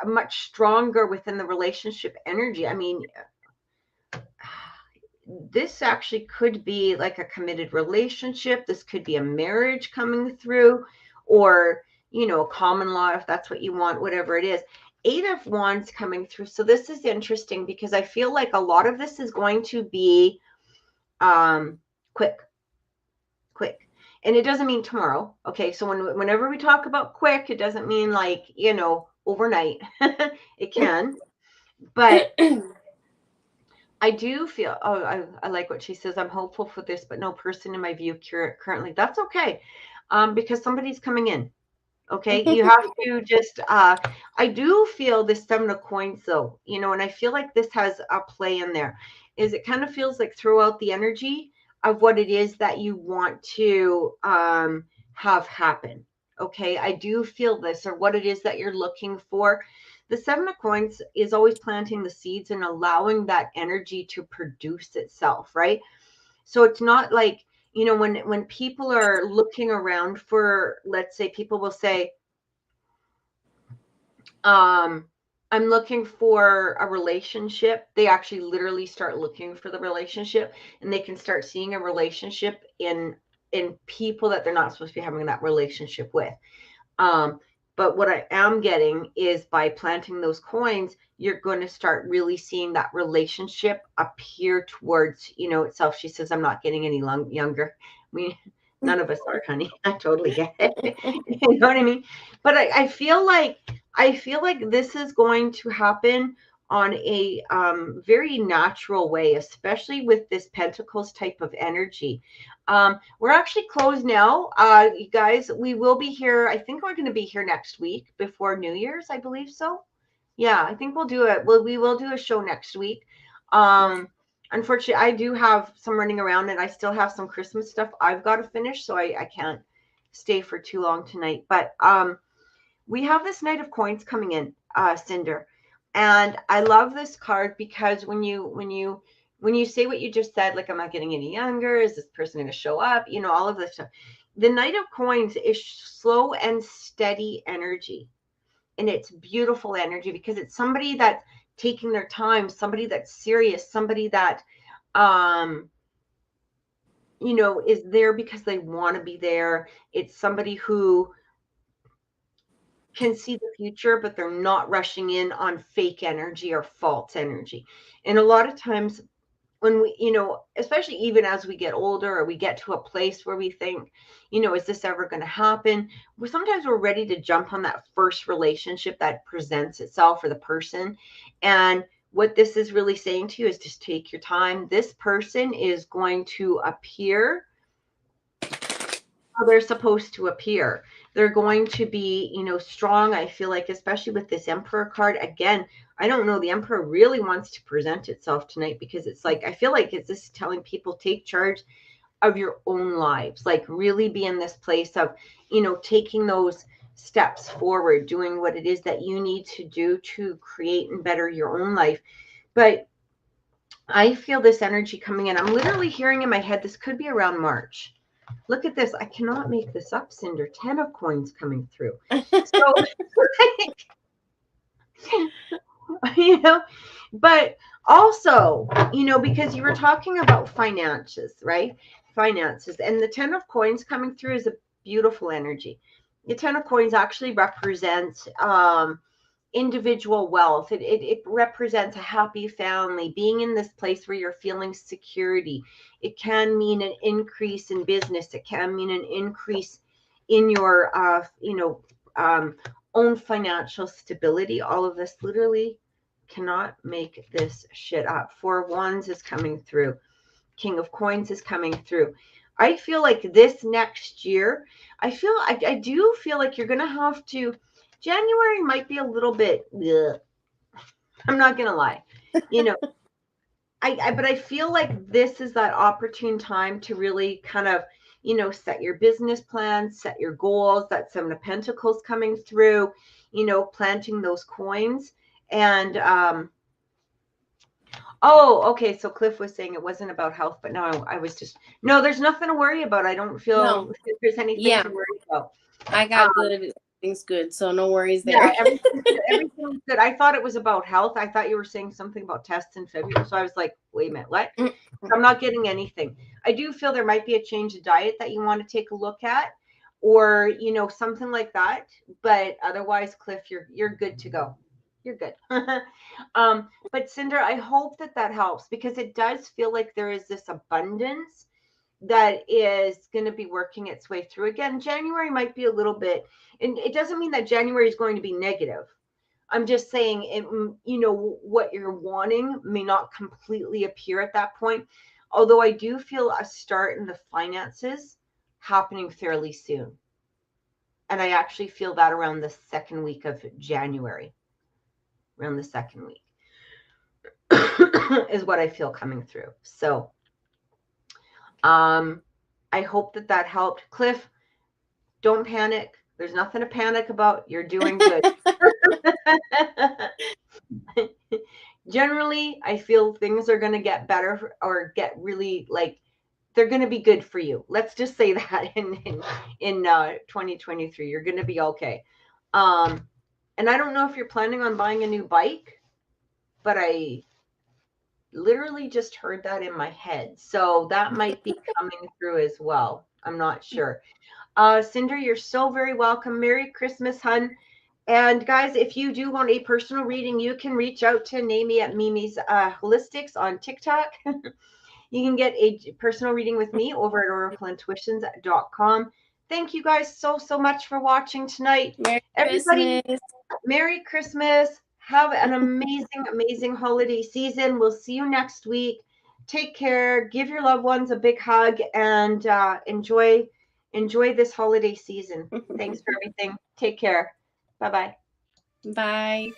S1: much stronger within the relationship energy. I mean, this actually could be like a committed relationship. This could be a marriage coming through, or, a common law, if that's what you want, whatever it is. Eight of Wands coming through. So this is interesting because I feel like a lot of this is going to be quick. And it doesn't mean tomorrow. Okay. So whenever we talk about quick, it doesn't mean like, overnight. It can, but I do feel, I like what she says. I'm hopeful for this, but no person in my view currently. That's okay. Because somebody's coming in. Okay. You have to just, I do feel this Seven of Coins though, and I feel like this has a play in there, is it kind of feels like throughout the energy of what it is that you want to have happen. Okay. I do feel this, or what it is that you're looking for. The Seven of Coins is always planting the seeds and allowing that energy to produce itself, right? So it's not like, when people are looking around for, let's say, people will say, I'm looking for a relationship. They actually literally start looking for the relationship, and they can start seeing a relationship in people that they're not supposed to be having that relationship with. Um, but what I am getting is by planting those coins, you're going to start really seeing that relationship appear towards, itself. She says, I'm not getting any younger. I mean, none of us are, honey. I totally get it. You know what I mean? But I feel like this is going to happen on a very natural way, especially with this Pentacles type of energy. We're actually closed now. You guys, we will be here. I think we're going to be here next week before New Year's. I believe so. Yeah, I think we'll do it. We will do a show next week.
S2: Okay.
S1: Unfortunately, I do have some running around, and I still have some Christmas stuff I've got to finish, so I can't stay for too long tonight. But we have this Knight of Coins coming in, Cinder. And I love this card because when you say what you just said, like, I'm not getting any younger, is this person going to show up? All of this stuff. The Knight of Coins is slow and steady energy. And it's beautiful energy because it's somebody that's taking their time, somebody that's serious, somebody that is there because they want to be there. It's somebody who can see the future, but they're not rushing in on fake energy or false energy. And a lot of times when we, especially even as we get older, or we get to a place where we think, is this ever going to happen? Sometimes we're ready to jump on that first relationship that presents itself for the person. And what this is really saying to you is just take your time. This person is going to appear how they're supposed to appear. They're going to be, strong. I feel like, especially with this Emperor card, again, I don't know. The Emperor really wants to present itself tonight because it's like, I feel like it's just telling people, take charge of your own lives, like really be in this place of, taking those steps forward, doing what it is that you need to do to create and better your own life. But I feel this energy coming in. I'm literally hearing in my head, this could be around March. Look at this. I cannot make this up, Cinder. 10 of coins coming through. So, but also, because you were talking about finances, right? Finances. And the 10 of coins coming through is a beautiful energy. The 10 of coins actually represents individual wealth. It represents a happy family, being in this place where you're feeling security. It can mean an increase in business. It can mean an increase in your own financial stability. All of this, literally cannot make this shit up. Four of Wands is coming through. King of Coins is coming through. I feel like this next year, I do feel like you're going to have to, January might be a little bit, ugh. I'm not going to lie. You know, but I feel like this is that opportune time to really kind of, set your business plans, set your goals. That Seven of Pentacles coming through, planting those coins. And oh, okay. So Cliff was saying it wasn't about health, but no, I was just, no, there's nothing to worry about. I don't feel there's anything to worry about.
S2: I got good. Everything's good, so no worries there.
S1: Yeah, everything's good. I thought it was about health. I thought you were saying something about tests in February. So I was like, wait a minute, what? I'm not getting anything. I do feel there might be a change of diet that you want to take a look at, or something like that. But otherwise, Cliff, you're good to go. You're good. But Cinder, I hope that helps, because it does feel like there is this abundance that is going to be working its way through. Again, January might be a little bit, and it doesn't mean that January is going to be negative. I'm just saying, what you're wanting may not completely appear at that point. Although I do feel a start in the finances happening fairly soon. And I actually feel that around the second week of January. Around the second week is what I feel coming through. So I hope that helped. Cliff, don't panic. There's nothing to panic about. You're doing good. Generally, I feel things are going to get better, or get really, like, they're going to be good for you. Let's just say that in 2023, you're going to be okay. And I don't know if you're planning on buying a new bike, but I literally just heard that in my head. So that might be coming through as well. I'm not sure. Cinder, you're so very welcome. Merry Christmas, hun. And guys, if you do want a personal reading, you can reach out to Namie at Mimi's Holistics on TikTok. You can get a personal reading with me over at oracleintuitions.com. Thank you guys so much for watching tonight. Everybody, Merry Christmas. Have an amazing holiday season. We'll see you next week. Take care. Give your loved ones a big hug, and enjoy this holiday season. Thanks for everything. Take care. Bye-bye.
S2: Bye.